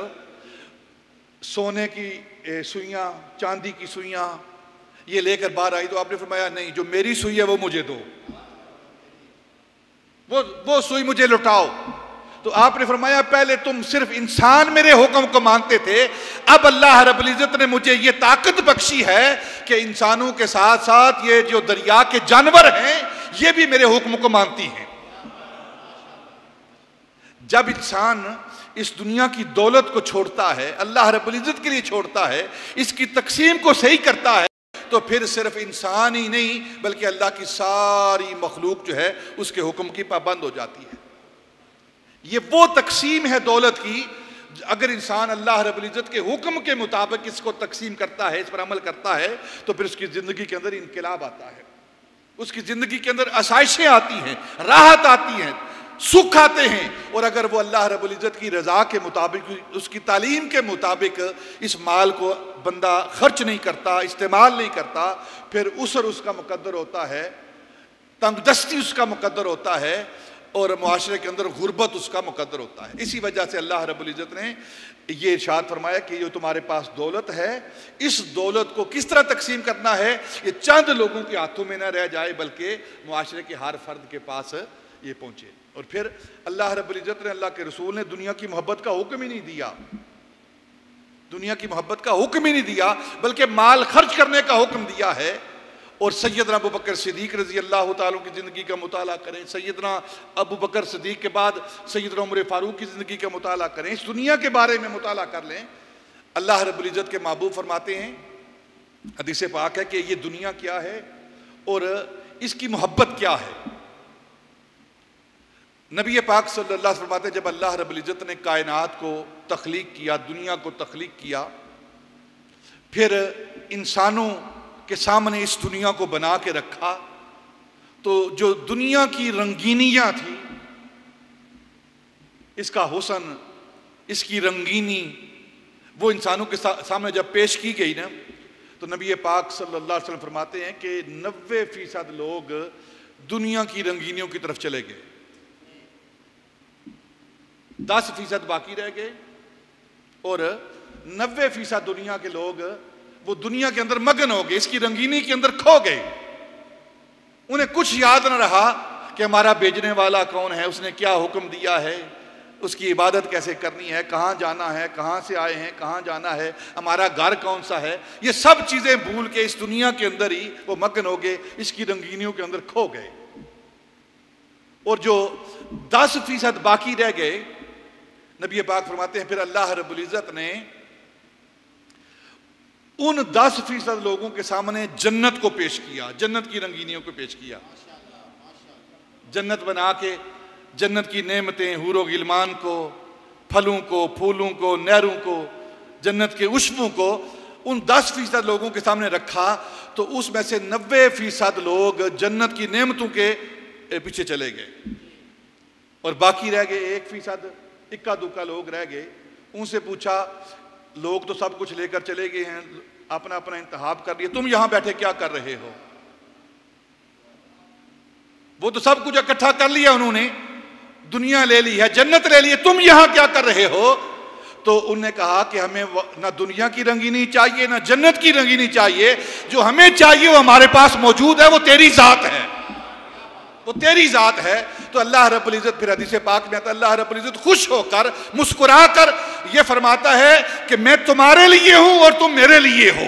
सोने की सुइयां, चांदी की सुइयां ये लेकर बाहर आई। तो आपने फरमाया नहीं, जो मेरी सुई है वो मुझे दो, वो सुई मुझे लुटाओ। तो आपने फरमाया पहले तुम सिर्फ इंसान मेरे हुक्म को मानते थे, अब अल्लाह रब्बुल इज्जत ने मुझे ये ताकत बख्शी है कि इंसानों के साथ साथ ये जो दरिया के जानवर हैं ये भी मेरे हुक्म को मानती हैं। जब इंसान इस दुनिया की दौलत को छोड़ता है, अल्लाह रब्बुल इज्जत के लिए छोड़ता है, इसकी तकसीम को सही करता है, तो फिर सिर्फ इंसान ही नहीं बल्कि अल्लाह की सारी मखलूक जो है उसके हुक्म की पाबंद हो जाती है। ये वो तकसीम है दौलत की, अगर इंसान अल्लाह रब्बुल इज्जत के हुक्म के मुताबिक इसको तकसीम करता है, इस पर अमल करता है, तो फिर उसकी ज़िंदगी के अंदर इनकलाब आता है, उसकी ज़िंदगी के अंदर आसाइशें आती हैं, राहत आती हैं, सुख आते हैं। और अगर वो अल्लाह रब्बुल इज्जत की रज़ा के मुताबिक, उसकी तालीम के मुताबिक इस माल को बंदा खर्च नहीं करता, इस्तेमाल नहीं करता, फिर उसर उसका मुकद्दर होता है, तंगदस्ती उसका मुकद्दर होता है और मुआशरे के अंदर गुर्बत उसका मुकद्दर होता है। इसी वजह से अल्लाह रब्बुल इज्जत ने ये इरशाद फरमाया कि जो तुम्हारे पास दौलत है, इस दौलत को किस तरह तकसीम करना है ये चंद लोगों के हाथों में न रह जाए बल्कि मुआशरे के हर फर्द के पास ये पहुंचे। और फिर अल्लाह रब्बुल इज्जत ने, अल्लाह के रसूल ने दुनिया की मोहब्बत का हुक्म ही नहीं दिया, दुनिया की मोहब्बत का हुक्म ही नहीं दिया बल्कि माल खर्च करने का हुक्म दिया है। और सैयदना अबू बकर सिद्दीक रजी अल्लाह ताला की ज़िंदगी का मुताला करें, सैयदना अबू बकर सिद्दीक के बाद सैयदना उमर फारूक की ज़िंदगी का मुताला करें, इस दुनिया के बारे में मुताला कर लें। अल्लाह रब्बुल इज्जत के महबूब फरमाते हैं, हदीस पाक है कि ये दुनिया क्या है और इसकी मोहब्बत क्या है। नबी पाक सल्लल्लाहु अलैहि वसल्लम फरमाते हैं, जब अल्लाह रब्बुल इज्जत ने कायनात को तख्लीक किया, दुनिया को तख्लीक किया, फिर इंसानों के सामने इस दुनिया को बना के रखा, तो जो दुनिया की रंगीनियां थी, इसका हुस्न, इसकी रंगीनी, वो इंसानों के सामने जब पेश की गई ना, तो नबी पाक सल्लल्लाहु अलैहि वसल्लम फरमाते हैं कि 90% लोग दुनिया की रंगीनियों की तरफ चले गए, 10% बाकी रह गए और 90% दुनिया के लोग वो दुनिया के अंदर मगन हो गए, इसकी रंगीनी के अंदर खो गए। उन्हें कुछ याद न रहा कि हमारा भेजने वाला कौन है, उसने क्या हुक्म दिया है, उसकी इबादत कैसे करनी है, कहाँ जाना है, कहाँ से आए हैं, कहाँ जाना है, हमारा घर कौन सा है। ये सब चीज़ें भूल के इस दुनिया के अंदर ही वो मगन हो गए, इसकी रंगीनियों के अंदर खो गए। और जो 10% बाकी रह गए, नबी पाक फरमाते हैं फिर अल्लाह रब्बुल इज़्ज़त ने उन 10% लोगों के सामने जन्नत को पेश किया, जन्नत की रंगीनियों को पेश किया। जन्नत बना के जन्नत की नेमतें, हूरो गिलमान को, फलों को, फूलों को, नहरों को, जन्नत के उश्बों को उन 10% लोगों के सामने रखा, तो उसमें से 90% लोग जन्नत की नेमतों के पीछे चले गए और बाकी रह गए 1%, इक्का दुक्का लोग रह गए। उनसे पूछा, लोग तो सब कुछ लेकर चले गए हैं, अपना अपना इंतखाब कर लिया, तुम यहां बैठे क्या कर रहे हो? वो तो सब कुछ इकट्ठा कर लिया उन्होंने, दुनिया ले ली है, जन्नत ले ली है, तुम यहां क्या कर रहे हो? तो उन्होंने कहा कि हमें ना दुनिया की रंगीनी चाहिए ना जन्नत की रंगीनी चाहिए, जो हमें चाहिए वो हमारे पास मौजूद है, वो तेरी जात है, वो तेरी जात है। तो अल्लाह रब्बुल इज़्ज़त फिर हदीस पाक में आता है, अल्लाह रब्बुल इज़्ज़त खुश होकर मुस्कुरा कर ये फरमाता है कि मैं तुम्हारे लिए हूं और तुम मेरे लिए हो,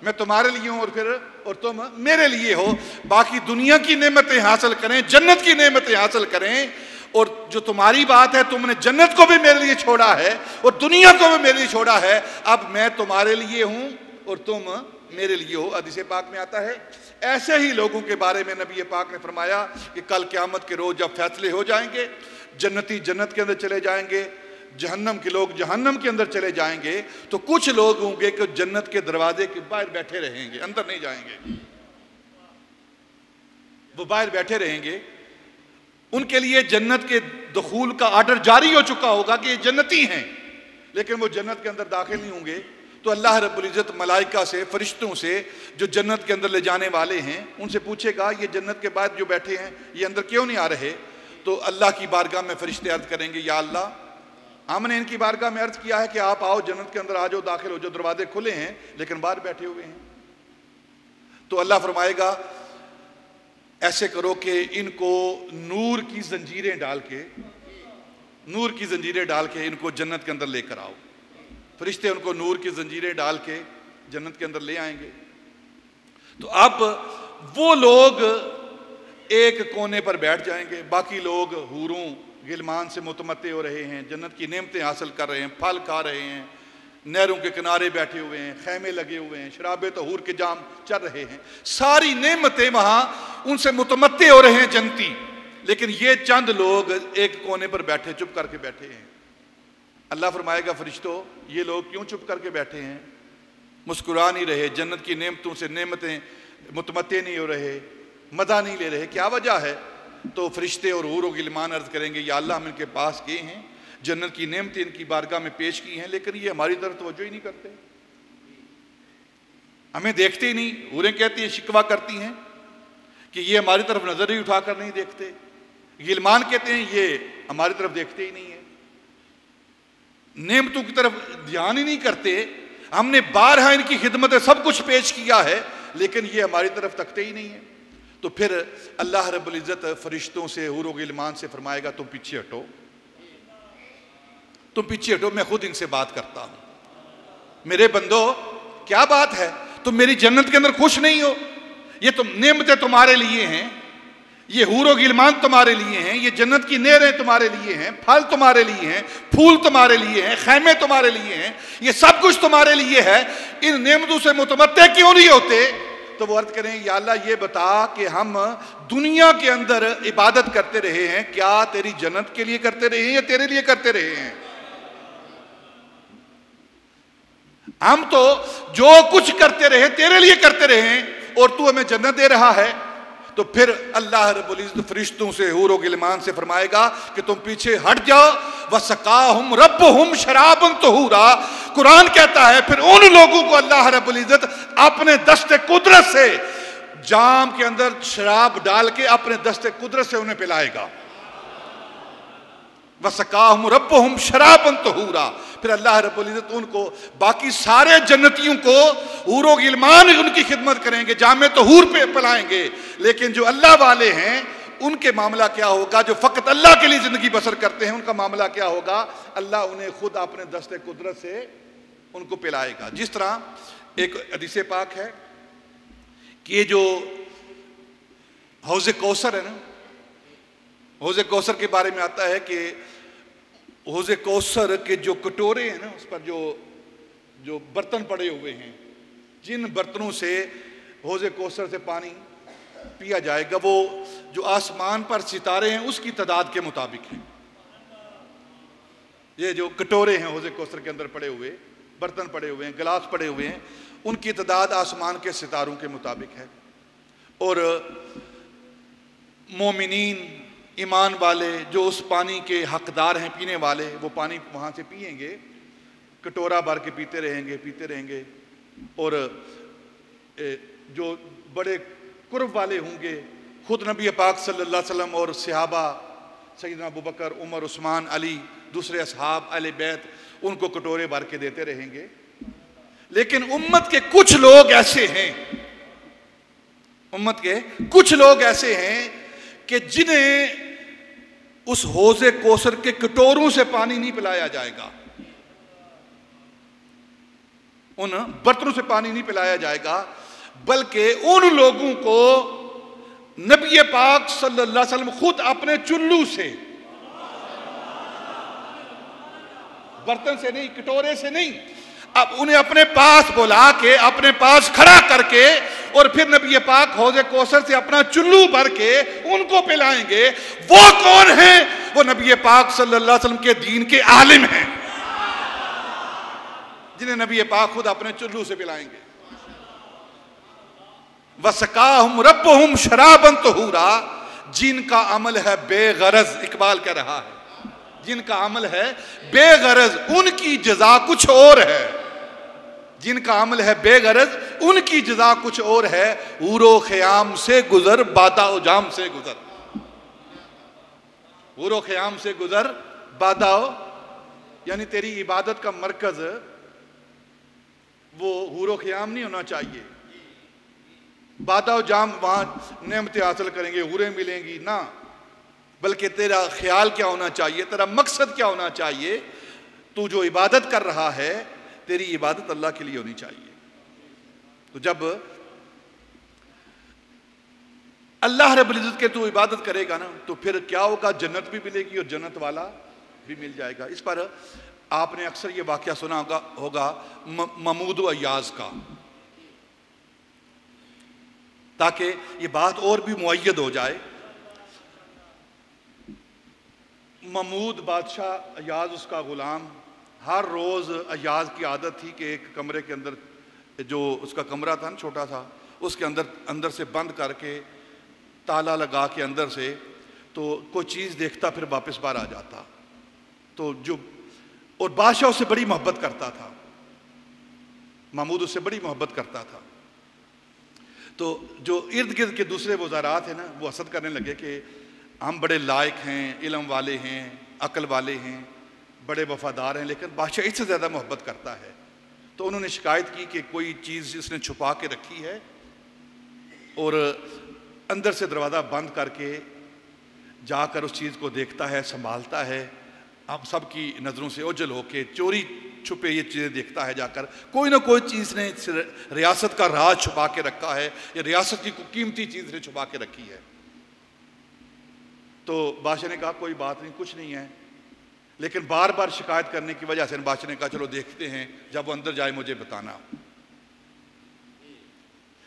मैं तुम्हारे लिए हूं और तुम मेरे लिए हो। बाकी दुनिया की नेमतें हासिल करें, जन्नत की नेमतें हासिल करें, और जो तुम्हारी बात है, तुमने जन्नत को भी मेरे लिए छोड़ा है और दुनिया को भी मेरे लिए छोड़ा है, अब मैं तुम्हारे लिए हूं और तुम मेरे लिए हो। हदीस पाक में आता है, ऐसे ही लोगों के बारे में नबी पाक ने फरमाया कि कल क़यामत के रोज जब फैसले हो जाएंगे, जन्नती जन्नत के अंदर चले जाएंगे, जहन्नम के लोग जहन्नम के अंदर चले जाएंगे, तो कुछ लोग होंगे कि जन्नत के दरवाजे के बाहर बैठे रहेंगे, अंदर नहीं जाएंगे, वो बाहर बैठे रहेंगे। उनके लिए जन्नत के दुखूल का आर्डर जारी हो चुका होगा कि ये जन्नती हैं, लेकिन वो जन्नत के अंदर दाखिल नहीं होंगे। तो अल्लाह रब्बुल इज़्ज़त मलाइका से, फरिश्तों से जो जन्नत के अंदर ले जाने वाले हैं, उनसे पूछेगा ये जन्नत के बाद जो बैठे हैं ये अंदर क्यों नहीं आ रहे? तो अल्लाह की बारगाह में फरिश्ते अर्ज करेंगे, या अल्लाह, हमने इनकी बारगाह में अर्ज किया है कि आप आओ, जन्नत के अंदर आ जाओ, दाखिल हो जाओ, दरवाजे खुले हैं लेकिन बाहर बैठे हुए हैं। तो अल्लाह फरमाएगा, ऐसे करो कि इनको नूर की जंजीरें डाल के, नूर की जंजीरें डाल के इनको जन्नत के अंदर लेकर आओ। फरिश्ते उनको नूर की जंजीरें डाल के जन्नत के अंदर ले आएंगे। तो अब वो लोग एक कोने पर बैठ जाएंगे, बाकी लोग हूरों गिलमान से मुतमत्ते हो रहे हैं, जन्नत की नेमतें हासिल कर रहे हैं, फल खा रहे हैं, नहरों के किनारे बैठे हुए हैं, खैमे लगे हुए हैं, शराबे तहूर के जाम चल रहे हैं, सारी नेमतें वहां उनसे मुतमत्ते हो रहे हैं जन्नती। लेकिन ये चंद लोग एक कोने पर बैठे, चुप करके बैठे हैं। अल्लाह फरमाएगा, फरिश्तों ये लोग क्यों चुप करके बैठे हैं, मुस्कुरा नहीं रहे, जन्नत की नेमतों से नेमतें मुतमत्ते नहीं हो रहे, मज़ा नहीं ले रहे, क्या वजह है? तो फरिश्ते और हूर व गिलमान अर्ज करेंगे, या अल्लाह हम इनके पास गए हैं, जन्नत की नेमतें इनकी बारगाह में पेश की हैं, लेकिन ये हमारी तरफ तवज्जो ही नहीं करते, हमें देखते ही नहीं। हूरें कहती हैं, शिकवा करती हैं कि ये हमारी तरफ नजर ही उठाकर नहीं देखते। गिलमान कहते हैं ये हमारी तरफ देखते ही नहीं है, नेमतों की तरफ ध्यान ही नहीं करते। हमने बारहा इनकी खिदमत सब कुछ पेश किया है, लेकिन ये हमारी तरफ तकते ही नहीं है। तो फिर अल्लाह रब्बुल इज़्ज़त फरिश्तों से, हूर व गिलमान से फरमाएगा, तुम पीछे हटो, तुम पीछे हटो, मैं खुद इनसे बात करता हूं। मेरे बंदो, क्या बात है, तुम मेरी जन्नत के अंदर खुश नहीं हो? ये तुम नेमतें तुम्हारे लिए हैं, ये हूर व गिलमान तुम्हारे लिए हैं, ये जन्नत की नहरें तुम्हारे लिए हैं, फल तुम्हारे लिए हैं, फूल तुम्हारे लिए हैं, खैमे तुम्हारे लिए हैं, ये सब कुछ तुम्हारे लिए है, इन नेमतों से मुतमत्ते क्यों नहीं होते? तो वो अर्ज करें, या अल्लाह ये बता कि हम दुनिया के अंदर इबादत करते रहे हैं, क्या तेरी जन्नत के लिए करते रहे हैं या तेरे लिए करते रहे हैं? हम तो जो कुछ करते रहे तेरे लिए करते रहे हैं और तू हमें जन्नत दे रहा है। तो फिर अल्लाह रब्बुल इज़्ज़त फरिश्तों से, हूर व गिलमान से फरमाएगा कि तुम पीछे हट जाओ। वसकाहुम रब्बुहुम शराबन तहूरा, कुरान कहता है फिर उन लोगों को अल्लाह रब्बुल इज़्ज़त अपने दस्ते कुदरत से जाम के अंदर शराब डाल के अपने दस्ते कुदरत से उन्हें पिलाएगा। वसकाहुम रब्बुहुम शराबन तहूरा, फिर अल्लाह रब्बुल इज़्ज़त उनको बाकी सारे जन्नतियों को हूरों गिलमान उनकी खिदमत करेंगे, जामे तो हूर पे पिलाएंगे। लेकिन जो अल्लाह वाले हैं उनके मामला क्या होगा, जो फ़कत अल्लाह के लिए ज़िंदगी बसर करते हैं, उनका मामला क्या होगा, अल्लाह उन्हें खुद अपने दस्ते कुदरत से उनको पिलाएगा। जिस तरह एक हदीस पाक है कि ये जो हौज़ कौसर है ना, हौज़ कौसर के बारे में आता है कि हौज़ कौसर के जो कटोरे हैं ना, उस पर जो बर्तन पड़े हुए हैं, जिन बर्तनों से हौज़ कौसर से पानी पिया जाएगा, वो जो आसमान पर सितारे हैं उसकी तादाद के मुताबिक है। ये जो कटोरे हैं हौज़ कौसर के अंदर पड़े हुए, बर्तन पड़े हुए हैं, गिलास पड़े हुए हैं, उनकी तादाद आसमान के सितारों के मुताबिक है। और मोमिनीन, ईमान वाले जो उस पानी के हकदार हैं, पीने वाले, वो पानी वहाँ से पिएंगे, कटोरा भर के पीते रहेंगे। और जो बड़े कुर्ब वाले होंगे, खुद नबी पाक सल्लल्लाहु अलैहि वसल्लम और सहाबा सैयदना अबू बकर, उमर, उस्मान, अली, दूसरे असहाब, अहले बैत, उनको कटोरे भर के देते रहेंगे। लेकिन उम्मत के कुछ लोग ऐसे हैं, उम्मत के कुछ लोग ऐसे हैं कि जिन्हें उस हौज़े कौसर के कटोरों से पानी नहीं पिलाया जाएगा, उन बर्तनों से पानी नहीं पिलाया जाएगा, बल्कि उन लोगों को नबी पाक सल्लल्लाहु अलैहि वसल्लम खुद अपने चुल्लू से, बर्तन से नहीं, कटोरे से नहीं, अब उन्हें अपने पास बुला के, अपने पास खड़ा करके, और फिर नबी पाक हौज़े कौसर से अपना चुल्लू भर के उनको पिलाएंगे। वो कौन है? वो नबी पाक सल्लल्लाहु अलैहि वसल्लम के दीन के आलिम हैं, जिन्हें नबी पाक खुद अपने चुल्लू से पिलाएंगे। वसकाहुम रब्बुहुम शराबन तहूरा, जिनका अमल है बेगरज, इकबाल कह रहा है, जिनका अमल है बेगरज, उनकी जजा कुछ और है। जिनका अमल है बेगरज, उनकी जजा कुछ और है। हूरो ख़याम से गुजर, बादाओ जाम से गुजर, हूरो ख़याम से गुजर, बादाओ, यानी तेरी इबादत का मरकज वो हूरो ख़याम नहीं होना चाहिए। बादाओ जाम वहां नेमतें हासिल करेंगे, हूरें मिलेंगी ना, बल्कि तेरा ख्याल क्या होना चाहिए, तेरा मकसद क्या होना चाहिए, तू जो इबादत कर रहा है, तेरी इबादत अल्लाह के लिए होनी चाहिए। तो जब अल्लाह रब्बुल इज़्ज़त के तू इबादत करेगा ना, तो फिर क्या होगा, जन्नत भी मिलेगी और जन्नत वाला भी मिल जाएगा। इस पर आपने अक्सर ये वाक़या सुना होगा महमूद अय्याज का, ताकि ये बात और भी मुअय्यद हो जाए। महमूद बादशाह, अय्याज उसका ग़ुलाम, हर रोज़ अय्याज की आदत थी कि एक कमरे के अंदर, जो उसका कमरा था ना छोटा सा, उसके अंदर से बंद करके ताला लगा के अंदर से, तो कोई चीज़ देखता फिर वापस बाहर आ जाता। तो जो, और बादशाह उससे बड़ी मोहब्बत करता था, महमूद उससे बड़ी मोहब्बत करता था। तो जो इर्द गिर्द के दूसरे वज़ारा थे ना, वो हसद करने लगे कि हम बड़े लायक हैं, इल्म वाले हैं, अक्ल वाले हैं, बड़े वफादार हैं, लेकिन बादशाह इससे ज़्यादा मोहब्बत करता है। तो उन्होंने शिकायत की कि कोई चीज़ इसने छुपा के रखी है, और अंदर से दरवाज़ा बंद करके जाकर उस चीज़ को देखता है, संभालता है, हम सब की नज़रों से ओझल होके चोरी छुपे ये चीज़ें देखता है, जाकर कोई ना कोई चीज़ ने रियासत का राज छुपा के रखा है, या रियासत की कीमती चीज़ ने छुपा के रखी है। तो बादशाह ने कहा कोई बात नहीं, कुछ नहीं है, लेकिन बार बार शिकायत करने की वजह से बादशाह ने कहा चलो देखते हैं, जब वो अंदर जाए मुझे बताना।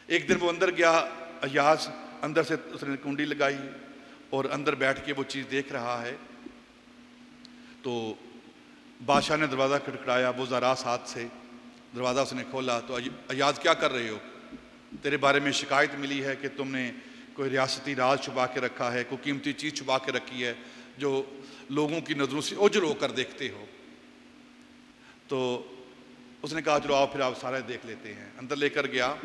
एक दिन वो अंदर गया, अय्याज अंदर से उसने कुंडी लगाई और अंदर बैठ के वो चीज़ देख रहा है। तो बादशाह ने दरवाज़ा खटखटाया, वो ज़रा साथ से दरवाज़ा उसने खोला। तो अय्याज क्या कर रहे हो, तेरे बारे में शिकायत मिली है कि तुमने कोई रियासती राज छुपा के रखा है, कोई कीमती चीज़ छुपा के रखी है जो लोगों की नज़रों से ओझल होकर देखते हो। तो उसने कहा चलो आओ फिर आप सारे देख लेते हैं। अंदर लेकर गया,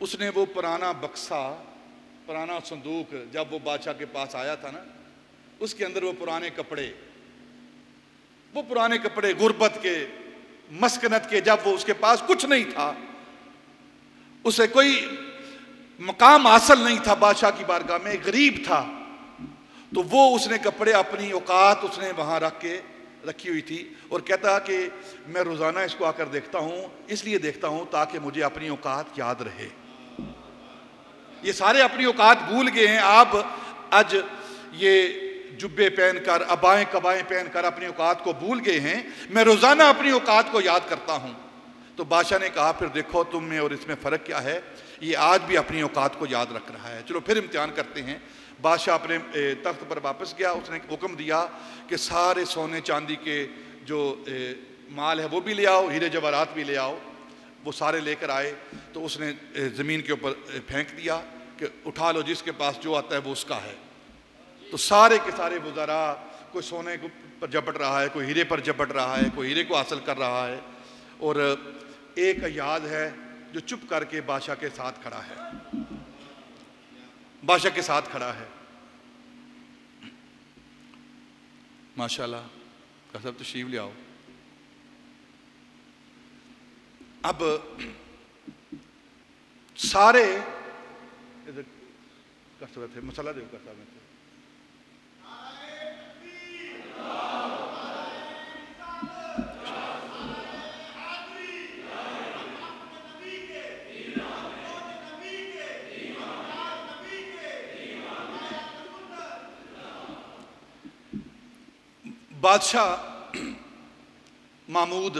उसने वो पुराना बक्सा, पुराना संदूक, जब वो बादशाह के पास आया था ना, उसके अंदर वो पुराने कपड़े गुर्बत के मस्कनत के, जब वो उसके पास कुछ नहीं था, उसे कोई मकाम हासिल नहीं था बादशाह की बारगाह में, गरीब था, तो वो उसने कपड़े अपनी औकात उसने वहां रखी हुई थी और कहता कि मैं रोजाना इसको आकर देखता हूं, इसलिए देखता हूं ताकि मुझे अपनी औकात याद रहे। ये सारे अपनी औकात भूल गए हैं। आप आज ये जुब्बे पहनकर, अबाएं कबाएं पहनकर अपनी औकात को भूल गए हैं। मैं रोजाना अपनी औकात को याद करता हूं। तो बादशाह ने कहा फिर देखो तुम में और इसमें फ़र्क क्या है, ये आज भी अपनी औकात को याद रख रहा है, चलो फिर इम्तिहान करते हैं। बादशाह अपने तख्त पर वापस गया, उसने हुक्म दिया कि सारे सोने चांदी के जो माल है वो भी ले आओ, हीरे जवाहरात भी ले आओ। वो सारे लेकर आए तो उसने ज़मीन के ऊपर फेंक दिया कि उठा लो, जिसके पास जो आता है वो उसका है। तो सारे के सारे वज़रा, कोई सोने पर झपट रहा है, कोई हीरे पर झपट रहा है, कोई हीरे को हासिल कर रहा है, और एक अय्याद है जो चुप करके बादशाह के साथ खड़ा है, बादशाह के साथ खड़ा है। माशाल्लाह, कसब तशरीफ ले आओ। अब सारे कसब थे, मसाला दे कसब में थे। बादशाह महमूद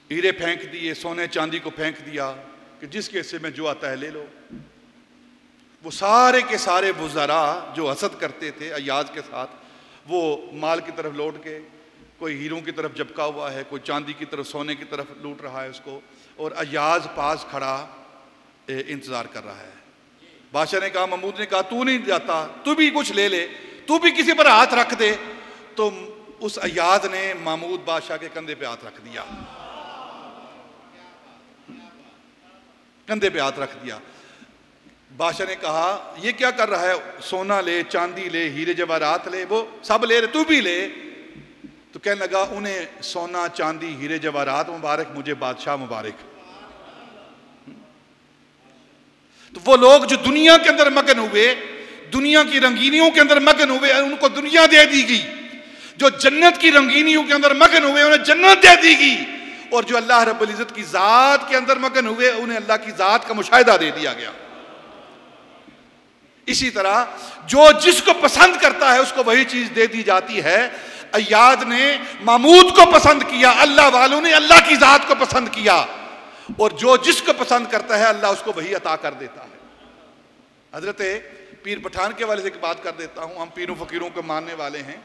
हीरे फेंक दिए, सोने चांदी को फेंक दिया कि जिसके हिस्से में जो आता है ले लो। वो सारे के सारे वज़रा जो हसद करते थे अय्याज के साथ, वो माल की तरफ लौट के, कोई हीरों की तरफ झपका हुआ है, कोई चांदी की तरफ, सोने की तरफ लूट रहा है उसको, और अय्याज पास खड़ा इंतज़ार कर रहा है। बादशाह ने कहा, महमूद ने कहा तू नहीं जाता, तू भी कुछ ले ले, तू भी किसी पर हाथ रख दे। तो उस अय्याज ने महमूद बादशाह के कंधे पे हाथ रख दिया, कंधे पे हाथ रख दिया। बादशाह ने कहा ये क्या कर रहा है, सोना ले, चांदी ले, हीरे जवाहरात ले, वो सब ले रहे, तू भी ले। तो कहने लगा उन्हें सोना चांदी हीरे जवाहरात मुबारक, मुझे बादशाह मुबारक। तो वो लोग जो दुनिया के अंदर मगन हुए, दुनिया की रंगीनियों के अंदर मगन हुए, उनको दुनिया दे दी गई। जो जन्नत की रंगीनियों के अंदर मगन हुए उन्हें जन्नत दे दी गई, और जो अल्लाह रब्बुल इज्जत की जात के अंदर मगन हुए उन्हें अल्लाह की जात का मुशाहिदा दे दिया गया। इसी तरह जो जिसको पसंद करता है उसको वही चीज दे दी जाती है। अय्याद ने महमूद को पसंद किया, अल्लाह वालों ने अल्लाह की जात को पसंद किया, और जो जिसको पसंद करता है अल्लाह उसको वही अता कर देता है। हजरत पीर पठान के वाले से एक बात कर देता हूं, हम पीरों फकीरों को मानने वाले हैं।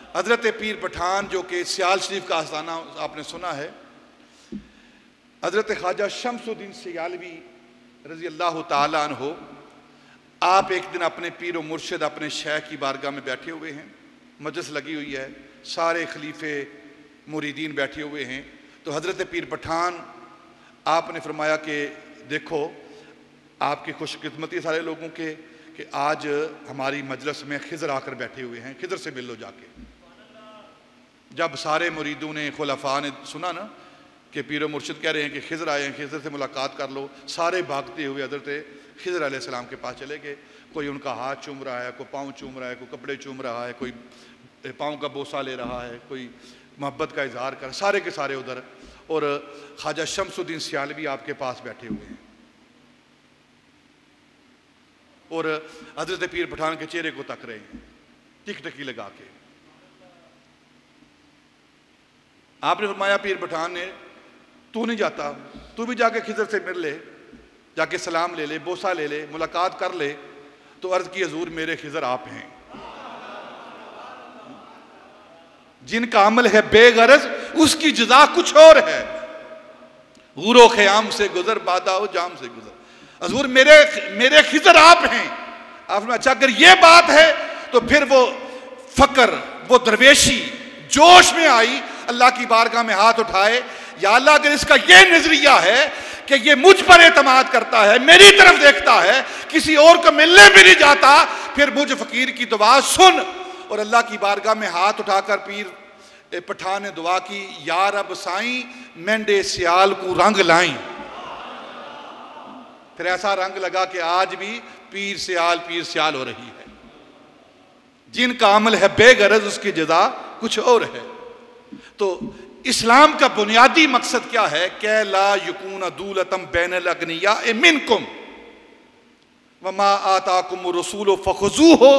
हजरत पीर पठान जो कि सियाल शरीफ का आस्थाना आपने सुना है, हजरत ख्वाजा शमसुद्दीन सियालवी रजी अल्लाह ताला अन्हु, आप एक दिन अपने पीर व मुर्शिद अपने शेख की बारगाह में बैठे हुए हैं, मजलिस लगी हुई है, सारे खलीफे मुरीदीन बैठे हुए हैं। तो हजरत पीर पठान आपने फरमाया कि देखो आपकी खुशकिस्मती सारे लोगों के कि आज हमारी मजलिस में खिज़र आकर बैठे हुए हैं, खिज़र से मिल लो जाके। जब सारे मुरीदों ने, खुलफा ने सुना ना कि पीर मुर्शिद कह रहे हैं कि खिज़र आए हैं, खिज़र से मुलाकात कर लो, सारे भागते हुए हज़रत खिज़र अलैहिस्सलाम के पास चले गए। कोई उनका हाथ चूम रहा है, कोई पाँव चूम रहा है, कोई कपड़े चूम रहा है, कोई पाँव का बोसा ले रहा है, कोई मोहब्बत का इजहार कर, सारे के सारे उधर। और ख्वाजा शमसुद्दीन सियालवी आपके पास बैठे हुए हैं, और हजरत पीर पठान के चेहरे को तक रहे हैं टिकटकी लगा के। आपने फरमाया पीर पठान ने, तू नहीं जाता, तू भी जाके खिज़र से मिल ले, जाके सलाम ले ले, बोसा ले ले, मुलाकात कर ले। तो अर्ज की हजूर मेरे खिज़र आप हैं, जिनका अमल है बेगरज उसकी जज़ा कुछ और है। गुरो ख़याम से गुजर, बादाओ जाम से गुजर, हजूर मेरे खिज़र आप हैं। आपने अच्छा अगर ये बात है तो फिर वो फकर, वो दरवेशी जोश में आई, अल्लाह की बारगाह में हाथ उठाए, या अल्लाह अगर इसका ये नजरिया है कि ये मुझ पर एतमाद करता है, मेरी तरफ देखता है, किसी और को मिलने भी नहीं जाता, फिर मुझ फकीर की दुआ सुन। और अल्लाह की बारगाह में हाथ उठाकर पीर पठान ने दुआ की, यार अब साईं मेंढे सियाल को रंग लाई। फिर ऐसा रंग लगा कि आज भी पीर सियाल हो रही है। जिनका अमल है बेगरज उसकी जजा कुछ और है। तो इस्लाम का बुनियादी मकसद क्या है? कै ला यकून दूलतम बैनल अगनिया मिनकुम वमा आताकुम रसूल फखुजूहु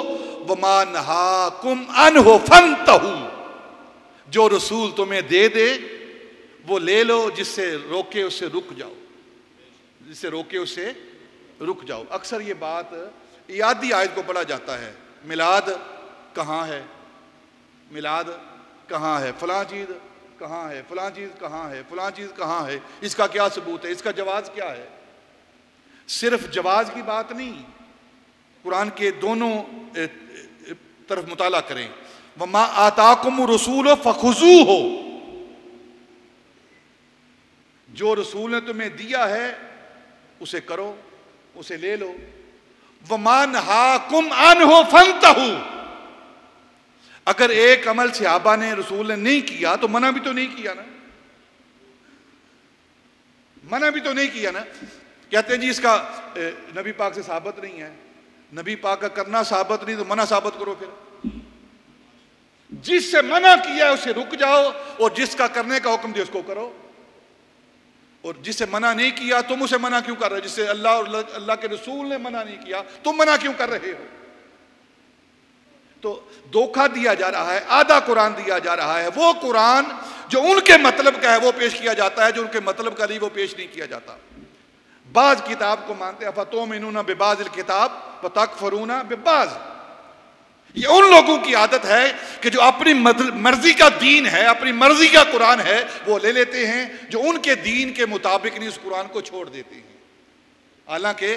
वमा नहाकुम अन्हु फंतहू। जो रसूल तुम्हें दे दे वो ले लो, जिससे रोके उससे रुक जाओ, जिससे रोके उससे रुक जाओ। अक्सर ये बात यादी आयत को पढ़ा जाता है, मिलाद कहाँ है, मिलाद कहाँ है, फलां चीज़ कहाँ है, फलां चीज़ कहाँ है, फलां चीज़ कहाँ है, इसका क्या सबूत है, इसका जवाज क्या है। सिर्फ जवाज की बात नहीं, कुरान के दोनों तरफ मुताला करें। वमा आताकुम रसूल फखुजूहु, जो रसूल ने तुम्हें दिया है उसे करो, उसे ले लो। वमा नहाकुम अन्हु फंतहू, अगर एक अमल सहाबा ने रसूल ने नहीं किया तो मना भी तो नहीं किया ना, मना भी तो नहीं किया ना। कहते हैं जी इसका नबी पाक से साबित नहीं है, नबी पाक का करना साबित नहीं तो मना साबित करो। फिर जिससे मना किया है उसे रुक जाओ, और जिसका करने का हुक्म दिया उसको करो। और जिससे मना नहीं किया तुम उसे मना क्यों कर रहे हो? जिससे अल्लाह और अल्लाह के रसूल ने मना नहीं किया तुम मना क्यों कर रहे हो? तो धोखा दिया जा रहा है, आधा कुरान दिया जा रहा है। वो कुरान जो उनके मतलब का है वो पेश किया जाता है, जो उनके मतलब का नहीं वो पेश नहीं किया जाता। बाज किताब को मानते हैं, फतुमिनूना बिबाज़िल किताब व तकफुरूना बिबाज़। ये उन लोगों की आदत है कि जो अपनी मर्जी का दीन है, अपनी मर्जी का कुरान है वो ले लेते हैं, जो उनके दीन के मुताबिक नहीं उस कुरान को छोड़ देते हैं। हालांकि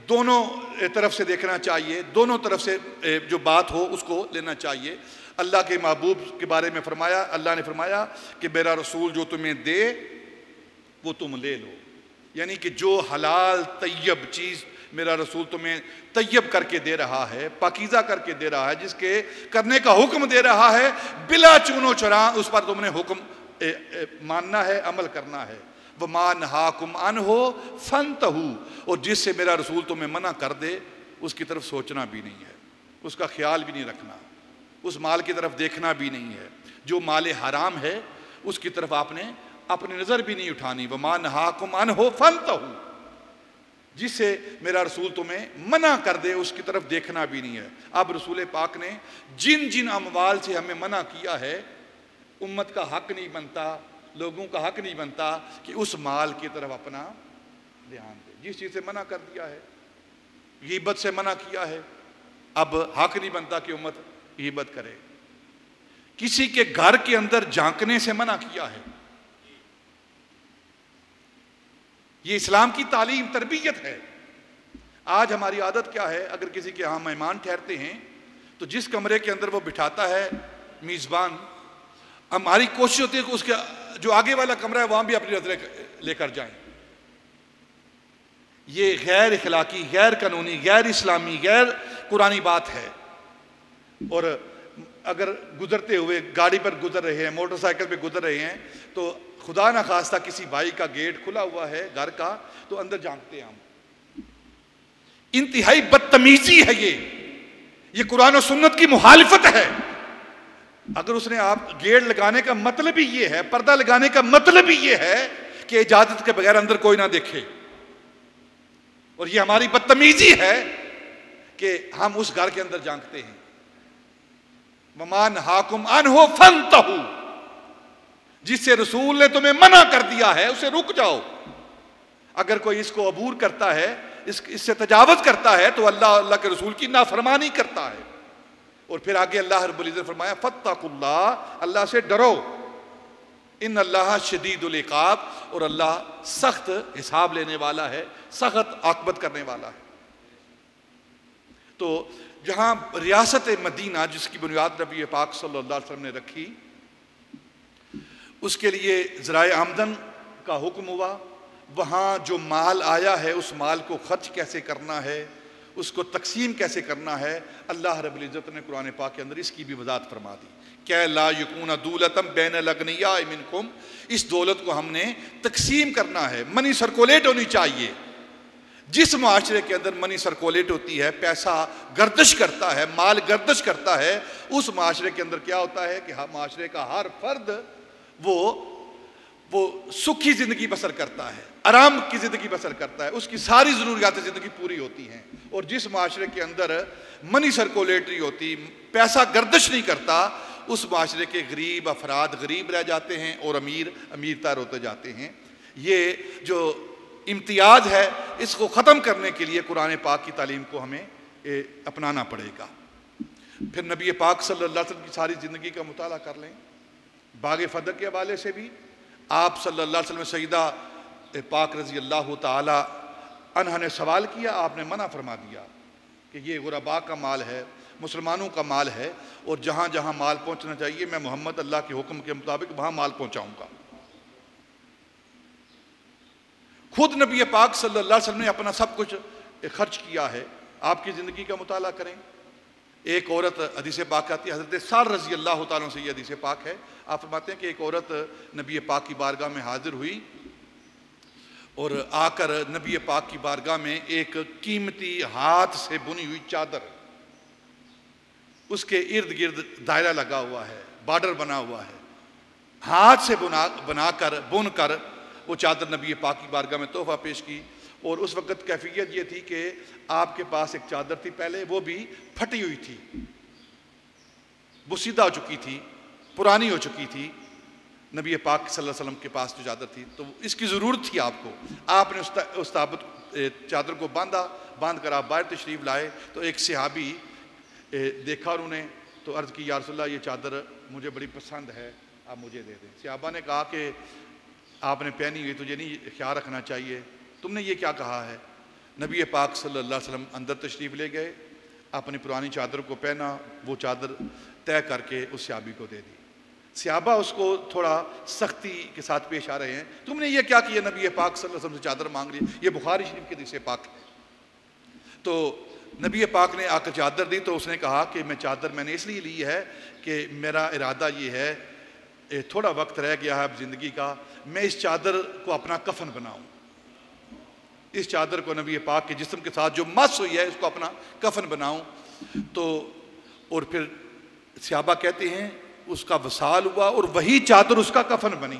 दोनों तरफ से देखना चाहिए, दोनों तरफ से जो बात हो उसको लेना चाहिए। अल्लाह के महबूब के बारे में फरमाया, अल्लाह ने फरमाया कि मेरा रसूल जो तुम्हें दे वो तुम ले लो, यानी कि जो हलाल तैयब चीज़ मेरा रसूल तुम्हें तैयब करके दे रहा है, पाकीज़ा करके दे रहा है, जिसके करने का हुक्म दे रहा है, बिला चूनो चरा उस पर तुमने हुक्म मानना है, अमल करना है। वमा नहाकुम अन्हु फंतहू, और जिससे मेरा रसूल तुम्हें मना कर दे उसकी तरफ सोचना भी नहीं है, उसका ख्याल भी नहीं रखना, उस माल की तरफ देखना भी नहीं है। जो माल हराम है उसकी तरफ आपने अपनी नज़र भी नहीं उठानी। वमा नहाकुम अन्हु फंतहू, जिससे मेरा रसूल तुम्हें मना कर दे उसकी तरफ देखना भी नहीं है। अब रसूल पाक ने जिन जिन अमवाल से हमें मना किया है, उम्मत का हक नहीं बनता, लोगों का हक नहीं बनता कि उस माल की तरफ अपना ध्यान दे। जिस चीज़ से मना कर दिया है, गीबत से मना किया है, अब हक नहीं बनता कि उम्मत गीबत करे। किसी के घर के अंदर झांकने से मना किया है। ये इस्लाम की तालीम तरबियत है। आज हमारी आदत क्या है, अगर किसी के यहाँ मेहमान ठहरते हैं तो जिस कमरे के अंदर वो बिठाता है मीज़बान, हमारी कोशिश होती है कि उसके जो आगे वाला कमरा है वहाँ भी अपनी नजरें लेकर जाएं। ये गैर इखलाकी, गैर कानूनी, गैर इस्लामी, गैर कुरानी बात है। और अगर गुजरते हुए गाड़ी पर गुजर रहे हैं, मोटरसाइकिल पे गुजर रहे हैं, तो खुदा ना खास्ता किसी भाई का गेट खुला हुआ है घर का, तो अंदर झांकते हैं हम। इंतहाई बदतमीजी है ये कुरान और सुन्नत की मुखालिफत है। अगर उसने आप गेट लगाने का मतलब ही ये है, पर्दा लगाने का मतलब ही ये है कि इजाजत के बगैर अंदर कोई ना देखे, और ये हमारी बदतमीजी है कि हम उस घर के अंदर झांकते हैं। वमान हाकुम अन्हु फंतहू, जिससे रसूल ने तुम्हें मना कर दिया है उसे रुक जाओ। अगर कोई इसको अबूर करता है, इससे तजावज करता है, तो अल्लाह के रसूल की नाफरमानी करता है। और फिर आगे अल्लाह रब्बुल इज़्ज़त फरमाया फत्तकुल्लाह, अल्लाह से डरो, इन अल्लाह शदीदुल इक़ाब, और अल्लाह सख्त हिसाब लेने वाला है, सख्त आक़िबत करने वाला है। तो जहाँ रियासत मदीना जिसकी बुनियाद नबी पाक सल्लल्लाहु अलैहि वसल्लम ने रखी, उसके लिए ज़राए आमदन का हुक्म हुआ। वहाँ जो माल आया है उस माल को खर्च कैसे करना है, उसको तकसीम कैसे करना है, अल्लाह रब्बुल इज़्ज़त ने कुरान पाक के अंदर इसकी भी वज़ाहत फरमा दी। क्या ला यकून दूलतम बैन लगनिया मिनकुम, इस दौलत को हमने तकसीम करना है, मनी सर्कुलेट होनी चाहिए। जिस माशरे के अंदर मनी सर्कुलेट होती है, पैसा गर्दिश करता है, माल गर्दिश करता है, उस माशरे के अंदर क्या होता है कि माशरे का हर फर्द वो सुखी ज़िंदगी बसर करता है, आराम की ज़िंदगी बसर करता है, उसकी सारी ज़रूरियात ज़िंदगी पूरी होती हैं। और जिस माशरे के अंदर मनी सर्कुलेटरी होती, पैसा गर्दिश नहीं करता, उस माशरे के गरीब अफराद गरीब रह जाते हैं और अमीर अमीरतर होते जाते हैं। ये जो इम्तियाज़ है, इसको ख़त्म करने के लिए कुरान पाक की तालीम को हमें अपनाना पड़ेगा। फिर नबी पाक सल्लल्लाहु अलैहि वसल्लम की सारी ज़िंदगी का मुताला कर लें। बाग़ फ़दक के हवाले से भी आप सल्लल्लाहु अलैहि वसल्लम सईदा पाक रज़ी अल्लाह ताला अन्हा ने सवाल किया, आपने मना फरमा दिया कि ये गुरबा का माल है, मुसलमानों का माल है, और जहाँ जहाँ माल पहुँचना चाहिए मैं मोहम्मद अल्लाह के हुक्म के मुताबिक वहाँ माल पहुँचाऊँगा। खुद नबी पाक सल्लल्लाहु अलैहि वसल्लम ने अपना सब कुछ खर्च किया है। आपकी ज़िंदगी का मुताला करें। एक औरत हदीस पाक आती है, हज़रत साल रज़ी अल्लाह तआला से ये हदीस पाक है। आप फरमाते हैं कि एक औरत नबी पाक की बारगाह में हाजिर हुई और आकर नबी पाक की बारगाह में एक कीमती हाथ से बुनी हुई चादर, उसके इर्द गिर्द दायरा लगा हुआ है, बॉर्डर बना हुआ है, हाथ से बुनकर वो चादर नबी पाक की बारगाह में तोहफा पेश की। और उस वक़्त कैफियत ये थी कि आपके पास एक चादर थी पहले, वो भी फटी हुई थी, बुसीदा हो चुकी थी, पुरानी हो चुकी थी। नबी पाक सल्लल्लाहु अलैहि वसल्लम के पास जो चादर थी, तो इसकी ज़रूरत थी आपको। आपने उस चादर को बांध कर आप बाहर तशरीफ़ लाए। तो एक सहाबी देखा उन्होंने, तो अर्ज़ की या रसूलल्लाह ये चादर मुझे बड़ी पसंद है, आप मुझे दे दें। सहाबा ने कहा कि आपने पहनी हुई, तुझे नहीं ख्याल रखना चाहिए, तुमने ये क्या कहा है। नबी पाक सल्लल्लाहु अलैहि वसल्लम अंदर तशरीफ़ ले गए, अपनी पुरानी चादर को पहना, वो चादर तय करके उस सहाबी को दे दी। सहाबा उसको थोड़ा सख्ती के साथ पेश आ रहे हैं, तुमने ये क्या किया, नबी पाक सल्लल्लाहु अलैहि वसल्लम से चादर मांग रही, ये बुखारी शरीफ के हदीस पाक है। तो नबी पाक ने आकर चादर दी, तो उसने कहा कि मैं चादर मैंने इसलिए ली है कि मेरा इरादा ये है, थोड़ा वक्त रह गया है अब ज़िंदगी का, मैं इस चादर को अपना कफन बनाऊँ। इस चादर को नबी पाक के जिस्म के साथ जो मस हुई है, इसको अपना कफन बनाऊँ। तो और फिर सहाबा कहते हैं उसका वसाल हुआ और वही चादर उसका कफन बनी।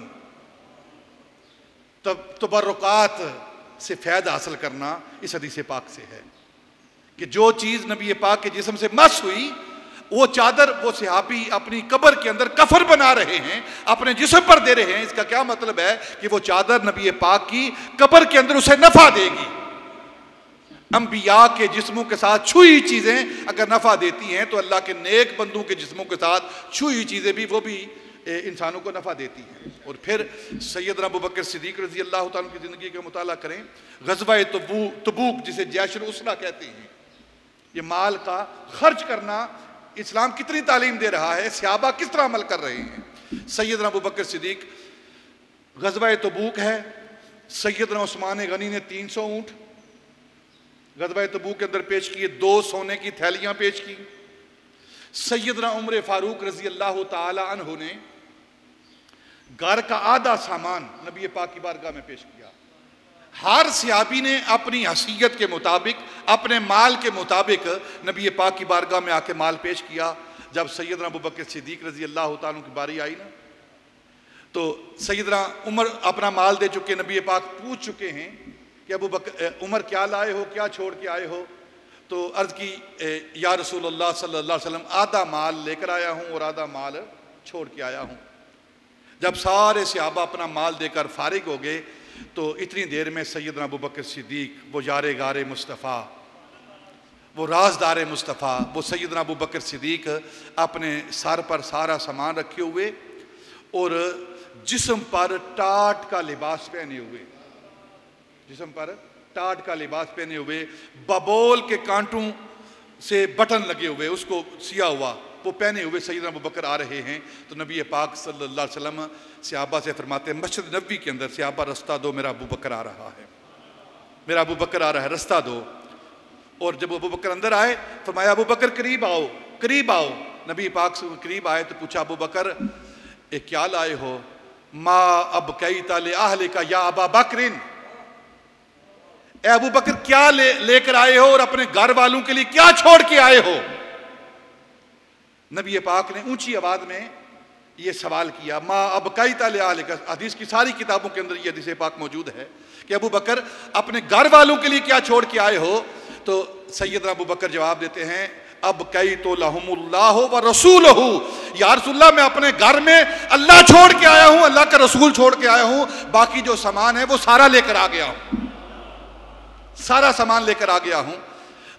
तब तबर्रुकात से फ़ैद हासिल करना इस हदीस पाक से है कि जो चीज़ नबी पाक के जिस्म से मस हुई, वो चादर वो सहाबी अपनी कब्र के अंदर कफन बना रहे हैं, अपने जिस्म पर दे रहे हैं। इसका क्या मतलब है कि वो चादर नबी पाक की कब्र के अंदर उसे नफ़ा देगी। अंबिया के जिस्मों के साथ छुई चीज़ें अगर नफ़ा देती हैं, तो अल्लाह के नेक बंदों के जिस्मों के साथ छुई चीज़ें भी वो भी इंसानों को नफ़ा देती हैं। और फिर सैयदना अबू बकर सिद्दीक़ रज़ी अल्लाह तआला की ज़िंदगी का मुताला करें। ग़ज़वा तबूक जिसे जैशुल उसरा कहते हैं, ये माल का खर्च करना इस्लाम कितनी तालीम दे रहा है, सहाबा किस तरह अमल कर रहे हैं। सैयदना अबू बकर सिद्दीक़, ग़ज़वा तबूक है, सैयदना उस्मान गनी ने 300 ऊँट ग़ज़वा तबूक के अंदर पेश किए, 2 सोने की थैलियाँ पेश की। सैयदना उमर फ़ारूक रज़ी अल्लाह ताला अन्हु ने घर का आधा सामान नबी पाक की बारगाह में पेश किया। हर सहाबी ने अपनी हसीयत के मुताबिक, अपने माल के मुताबिक नबी पाक की बारगाह में आके माल पेश किया। जब सैयदना अबू बकर सिद्दीक़ रज़ी अल्लाह ताला की बारी आई ना, तो सैयदना उमर अपना माल दे चुके, नबी पाक पूछ चुके हैं कि अबू बकर उमर क्या लाए हो, क्या छोड़ के आए हो। तो अर्ज़ की या रसूलल्लाह सल्लल्लाहु अलैहि वसल्लम, आधा माल लेकर आया हूँ और आधा माल छोड़ के आया हूँ। जब सारे सहाबा अपना माल देकर फारिग हो गए, तो इतनी देर में सैयदना अबू बकर सिद्दीक़, वो यारे गारे मुस्तफ़ा, वो राजदार मुस्तफ़ा, वो सैयदना अबू बकर सिद्दीक़ अपने सर पर सारा सामान रखे हुए और जिस्म पर टाट का लिबास पहने हुए, जिस्म पर टाट का लिबास पहने हुए, बबोल के कांटों से बटन लगे हुए, उसको सिया हुआ वो पहने हुए सैयदना अबू बकर आ रहे हैं। तो नबी पाक सल्लल्लाहु अलैहि वसल्लम सहाबा से फरमाते हैं, मस्जिद नबी के अंदर, सहाबा रास्ता दो, मेरा अबू बकर आ रहा है, मेरा अबू बकर आ रहा है, रास्ता दो। और जब अबू बकर अंदर आए, फरमाया अबू बकर करीब आओ, करीब आओ। नबी पाक से करीब आए तो पूछा, अबू बकर ये क्या लाए हो? मा अब कई ताले आहले का या अबा बकरिन, ए अबू बकर क्या लेकर आए हो और अपने घर वालों के लिए क्या छोड़ के आए हो? नबी पाक ने ऊंची आवाज में ये सवाल किया, मा अब कई ताले आहले का। हदीस की सारी किताबों के अंदर ये हदीस पाक मौजूद है कि अबू बकर अपने घर वालों के लिए क्या छोड़ के आए हो? तो सैयदना अबू बकर जवाब देते हैं, अब कई तो लहुमुल्लाह व रसूलहू, या रसूलल्लाह मैं अपने घर में अल्लाह छोड़ के आया हूं, अल्लाह का रसूल छोड़ के आया हूं, बाकी जो सामान है वो सारा लेकर आ गया हूं, सारा सामान लेकर आ गया हूं।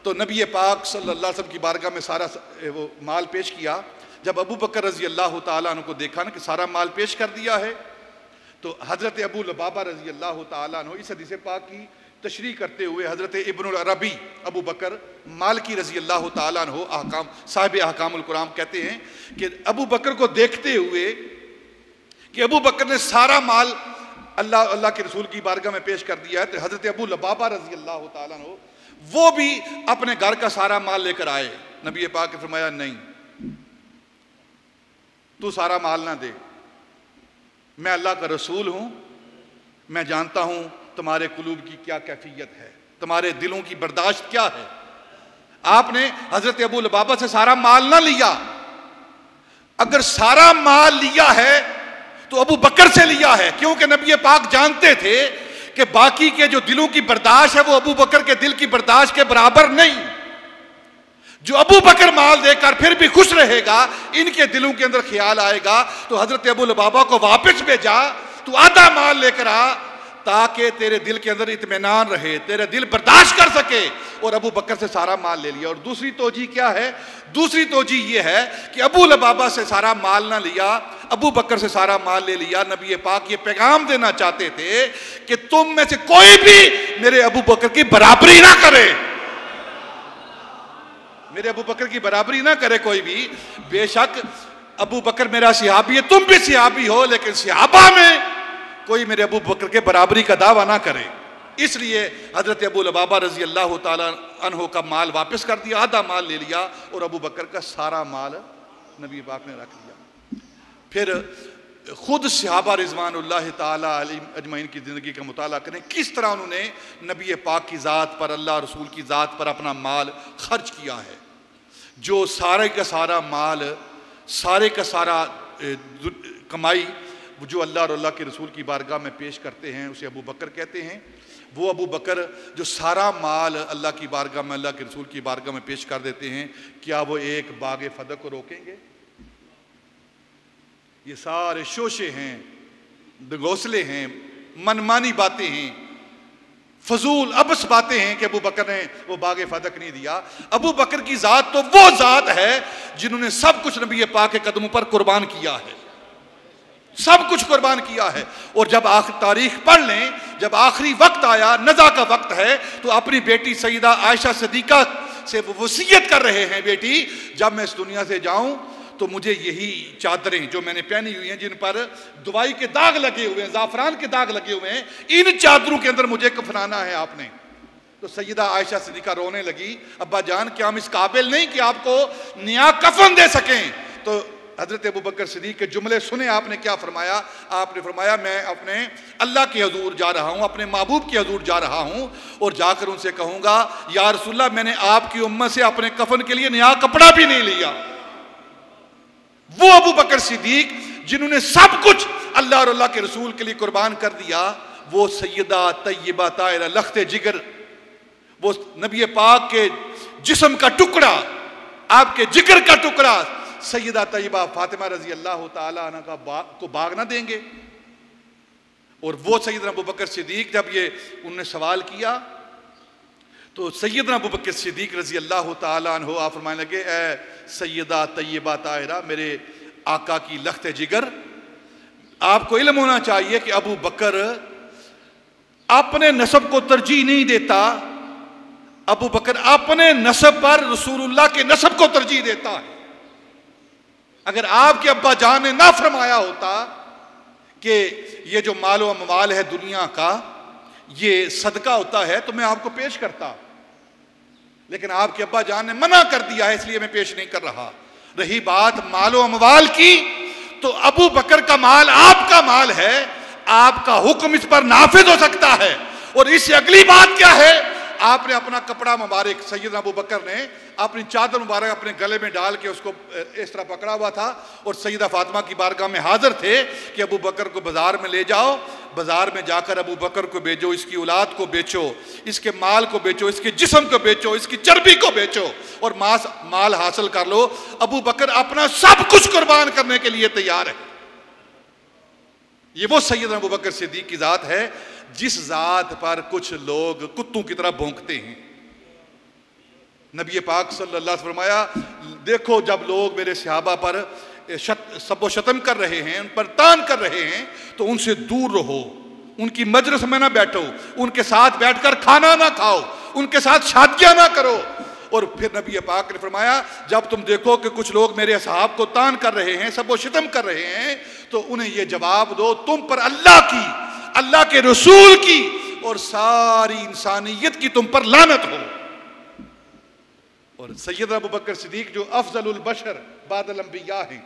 तो नबी पाक सल्लल्लाहु अलैहि वसल्लम की बारगाह में सारा वो माल पेश किया। जब अबू बकर रजी अल्लाह ताला अन्हु को देखा ना कि सारा माल पेश कर दिया है, तो हजरत अबू लबाबा रजी अल्लाह ताला अन्हु इस हदीस पाक की तशरीह करते हुए हजरत इब्नुल अरबी अबू बकर मालिकी रजी अल्लाह ताला अन्हु अहकाम साहिब अहकामुल कुरान कहते हैं कि अबू बकर को देखते हुए कि अबू बकर ने सारा माल अल्लाह के रसूल की बारगाह में पेश कर दिया है, तो हजरत अबू लबाबा रजी अल्लाह ताला अन्हु वो भी अपने घर का सारा माल लेकर आए। नबी पाक ने फरमाया, नहीं तू सारा माल ना दे, मैं अल्लाह का रसूल हूं, मैं जानता हूं तुम्हारे कुलूब की क्या कैफियत है, तुम्हारे दिलों की बर्दाश्त क्या है। आपने हजरत अबू लबाबा से सारा माल ना लिया, अगर सारा माल लिया है तो अबू बकर से लिया है, क्योंकि नबी पाक जानते थे कि बाकी के जो दिलों की बर्दाश्त है वो अबू बकर के दिल की बर्दाश्त के बराबर नहीं। जो अबू बकर माल देकर फिर भी खुश रहेगा, इनके दिलों के अंदर ख्याल आएगा, तो हजरत अबू लबाबा को वापस भेजा, तू आधा माल लेकर आ ताकि तेरे दिल के अंदर इत्मीनान रहे, तेरे दिल बर्दाश्त कर सके। और अबू बकर से सारा माल ले लिया। और दूसरी तोजी क्या है? दूसरी तोजी ये है कि अबू लबाबा से सारा माल ना लिया, अबू बकर से सारा माल ले लिया। नबी पाक ये पैगाम देना चाहते थे कि तुम में से कोई भी मेरे अबू बकर की बराबरी ना करे, मेरे अबू बकर की बराबरी ना करे कोई भी। बेशक अबू बकर मेरा सिहाबी है, तुम भी सिहाबी हो, लेकिन सिहाबा में कोई मेरे अबू बकर के बराबरी का दावा ना करे। इसलिए हजरत अबू लबाबा रजी अल्लाह ताला अन्हो का माल वापस कर दिया, आधा माल ले लिया और अबू बकर का सारा माल नबी पाक ने रख लिया। फिर खुद सहाबा रिजवानुल्लाह ताला अलैहिम अजमईन की ज़िंदगी का मुताला करें, किस तरह उन्होंने नबी पाक की ज़ात पर, अल्लाह रसूल की ज़ात पर अपना माल खर्च किया है। जो सारे का सारा माल, सारे का सारा कमाई जो अल्लाह और अल्लाह के रसूल की बारगाह में पेश करते हैं, उसे अबू बकर कहते हैं। वो अबू बकर जो सारा माल अल्लाह की बारगाह में, अल्लाह के रसूल की बारगाह में पेश कर देते हैं, क्या वो एक बागे फदक को रोकेंगे? ये सारे शोशे हैं, घोंसले हैं, मनमानी बातें हैं, फजूल अबस बातें हैं कि अबू बकर ने वो बागे फदक नहीं दिया। अबू बकर की ज़ात तो वो ज़ात है जिन्होंने सब कुछ नबी पाक के कदमों पर कुर्बान किया है, सब कुछ कुर्बान किया है। और जब तारीख पढ़ लें, जब आखिरी वक्त आया, नज़ा का वक्त है, तो अपनी बेटी सईदा आयशा सिद्दीक़ा से वो वसीयत कर रहे हैं, बेटी जब मैं इस दुनिया से जाऊं तो मुझे यही चादरें जो मैंने पहनी हुई हैं, जिन पर दुआई के दाग लगे हुए हैं, ज़ाफ़रान के दाग लगे हुए हैं, इन चादरों के अंदर मुझे कफनाना है आपने। तो सईदा आयशा सिद्दीक़ा रोने लगी, अब्बा जान क्या हम इस काबिल नहीं कि आपको नया कफन दे सकें? तो हजरत अबू बकर सिद्दीक़ के जुमले सुने आपने क्या फरमाया? आपने फरमाया, मैं अपने अल्लाह के हजूर जा रहा हूँ, अपने महबूब के हजूर जा रहा हूँ, और जाकर उनसे कहूँगा, या रसूलल्लाह मैंने आपकी उम्मत से अपने कफन के लिए नया कपड़ा भी नहीं लिया। वो अबू बकर सिद्दीक़ जिन्होंने सब कुछ अल्लाह और अल्लाह के रसूल के लिए कुर्बान कर दिया, वो सैयदा तय्यबा ताहिरा लख्ते जिगर, वो नबी पाक के जिस्म का टुकड़ा, आपके जिगर का टुकड़ा सैयदा तय्यबा फातिमा रजी अल्लाह ताला अन्हा को बाग ना देंगे? और वो सैयदना अबू बकर सिद्दीक़ जब ये उन्होंने सवाल किया, तो सैयदना अबू बकर सिद्दीक़ रजी अल्लाह ताला अन्हु आप फरमाने लगे, ए सैयदा तय्यबा ताहिरा, मेरे आका की लख्त जिगर, आपको इल्म होना चाहिए कि अबू बकर अपने नसब को तरजीह नहीं देता, अबू बकर अपने नसब पर रसूलुल्लाह के नसब को तरजीह देता है। अगर आपके अब्बा जान ने ना फरमाया होता कि ये जो मालो अमवाल है दुनिया का, ये सदका होता है, तो मैं आपको पेश करता, लेकिन आपके अब्बा जान ने मना कर दिया है, इसलिए मैं पेश नहीं कर रहा। रही बात मालो अमवाल की, तो अबू बकर का माल आपका माल है, आपका हुक्म इस पर नाफिज हो सकता है। और इससे अगली बात क्या है, आपने अपना कपड़ा मुबारक, सैयदना अबू बकर ने अपनी चादर मुबारक अपने गले में डाल के उसको इस तरह पकड़ा हुआ था और सैयदा फातिमा की बारगाह में हाजिर थे कि अबू बकर को बाजार में ले जाओ, बाजार में जाकर अबू बकर को बेचो, इसकी औलाद को बेचो, इसके माल को बेचो, इसके जिस्म को बेचो, इसकी चर्बी को बेचो और माल हासिल कर लो। अबू बकर अपना सब कुछ कुर्बान करने के लिए तैयार है। ये वो सैयदना अबू बकर सिद्दीक की जात है जिस जात पर कुछ लोग कुत्तों की तरह भौंकते हैं। नबी पाक सल्लल्लाहु अलैहि वसल्लम फरमाया, देखो जब लोग मेरे सहाबा पर सबो शतम कर रहे हैं, उन पर तान कर रहे हैं, तो उनसे दूर रहो, उनकी मजलिस में ना बैठो, उनके साथ बैठकर खाना ना खाओ, उनके साथ शादियां ना करो। और फिर नबी पाक ने फरमाया, जब तुम देखो कि कुछ लोग मेरे असहाब को तान कर रहे हैं, सबो शतम कर रहे हैं, तो उन्हें यह जवाब दो, तुम पर अल्लाह की, अल्लाह के रसूल की और सारी इंसानियत की तुम पर लानत हो। और सैयदना अबू बकर सिद्दीक जो अफजलुल बशर बादल अंबिया हैं,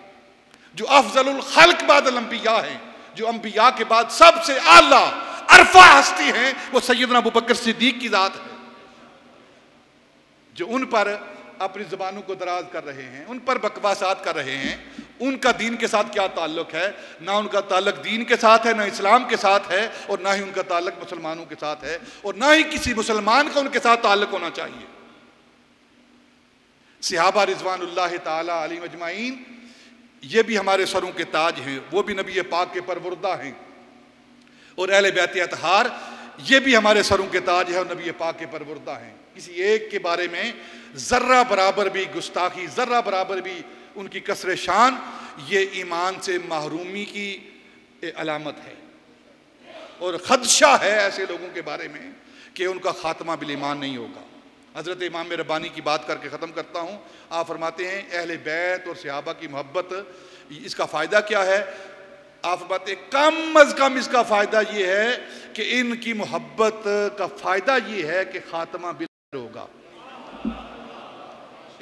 जो अफजलुल खल्क बादल अंबिया हैं, जो अंबिया के बाद सबसे आला अरफा हस्ती हैं, वो सैयदना अबू बकर सिद्दीक की जात है। जो उन पर अपनी जुबानों को दराज कर रहे हैं, उन पर बकवासात कर रहे हैं, उनका दीन के साथ क्या ताल्लुक है? ना उनका ताल्लुक दीन के साथ है, ना इस्लाम के साथ है, और ना ही उनका ताल्लुक मुसलमानों के साथ है, और ना ही किसी मुसलमान का उनके साथ ताल्लुक होना चाहिए। सहाबा रिज़वानुल्लाह ताला अलैहिम अजमाइन, ये भी हमारे सरों के ताज हैं, वो भी नबी पाक के परवरदा हैं। और अहले बैत अतहार, ये भी हमारे सरों के ताज है और नबी पाक के परवरदा हैं। किसी एक के बारे में जर्रा बराबर भी गुस्ताखी, जर्रा बराबर भी उनकी कसर शान, ये ईमान से महरूमी की अलामत है और खदशा है ऐसे लोगों के बारे में कि उनका खात्मा बिल ईमान नहीं होगा। हज़रत इमाम रब्बानी की बात करके ख़त्म करता हूँ। आप फरमाते हैं अहले बैत और सहाबा की मोहब्बत, इसका फ़ायदा क्या है? आप फरमाते हैं कम अज़ कम इसका फ़ायदा ये है कि इनकी मोहब्बत का फ़ायदा ये है कि खात्मा बिल होगा।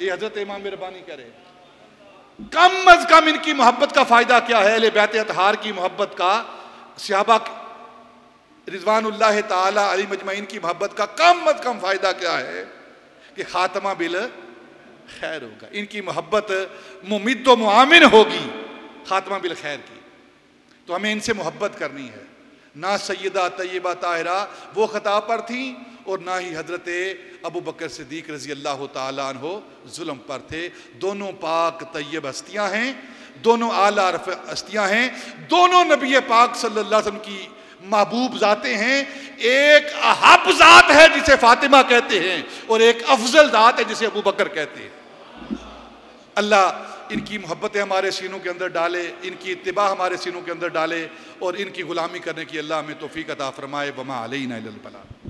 ये हज़रत इमाम रब्बानी कह रहे हैं। कम अज़ कम इनकी मोहब्बत का फ़ायदा क्या है? अहले बैत अतहार की मोहब्बत का, सहाबा रिज़वानुल्लाह ताला अलैहिम अजमईन की मोहब्बत का कम अज़ कम फ़ायदा क्या है कि खात्मा बिल खैर होगा। इनकी मोहब्बत मुमिद व मुआमिन होगी खात्मा बिल खैर की। तो हमें इनसे मोहब्बत करनी है। ना सैयदा तैयबा ताहिरा वो खिताब पर थी और ना ही हज़रत अबू बकर सिद्दीक रज़ी अल्लाह ताला अन्हो जुल्म पर थे। दोनों पाक तैयब हस्तियाँ हैं, दोनों आला हस्तियाँ हैं, दोनों नबी पाक सल्लल्लाहु अलैहि वसल्लम की महबूब जाते हैं। एक अहब जात है जिसे फातिमा कहते हैं और एक अफजल जात है जिसे अबू बकर कहते हैं। अल्लाह इनकी मोहब्बतें हमारे सीनों के अंदर डाले, इनकी इत्तिबा हमारे सीनों के अंदर डाले और इनकी गुलामी करने की अल्लाह हमें तौफीक अता फरमाए। वमा अलैना इल्लल बलाग।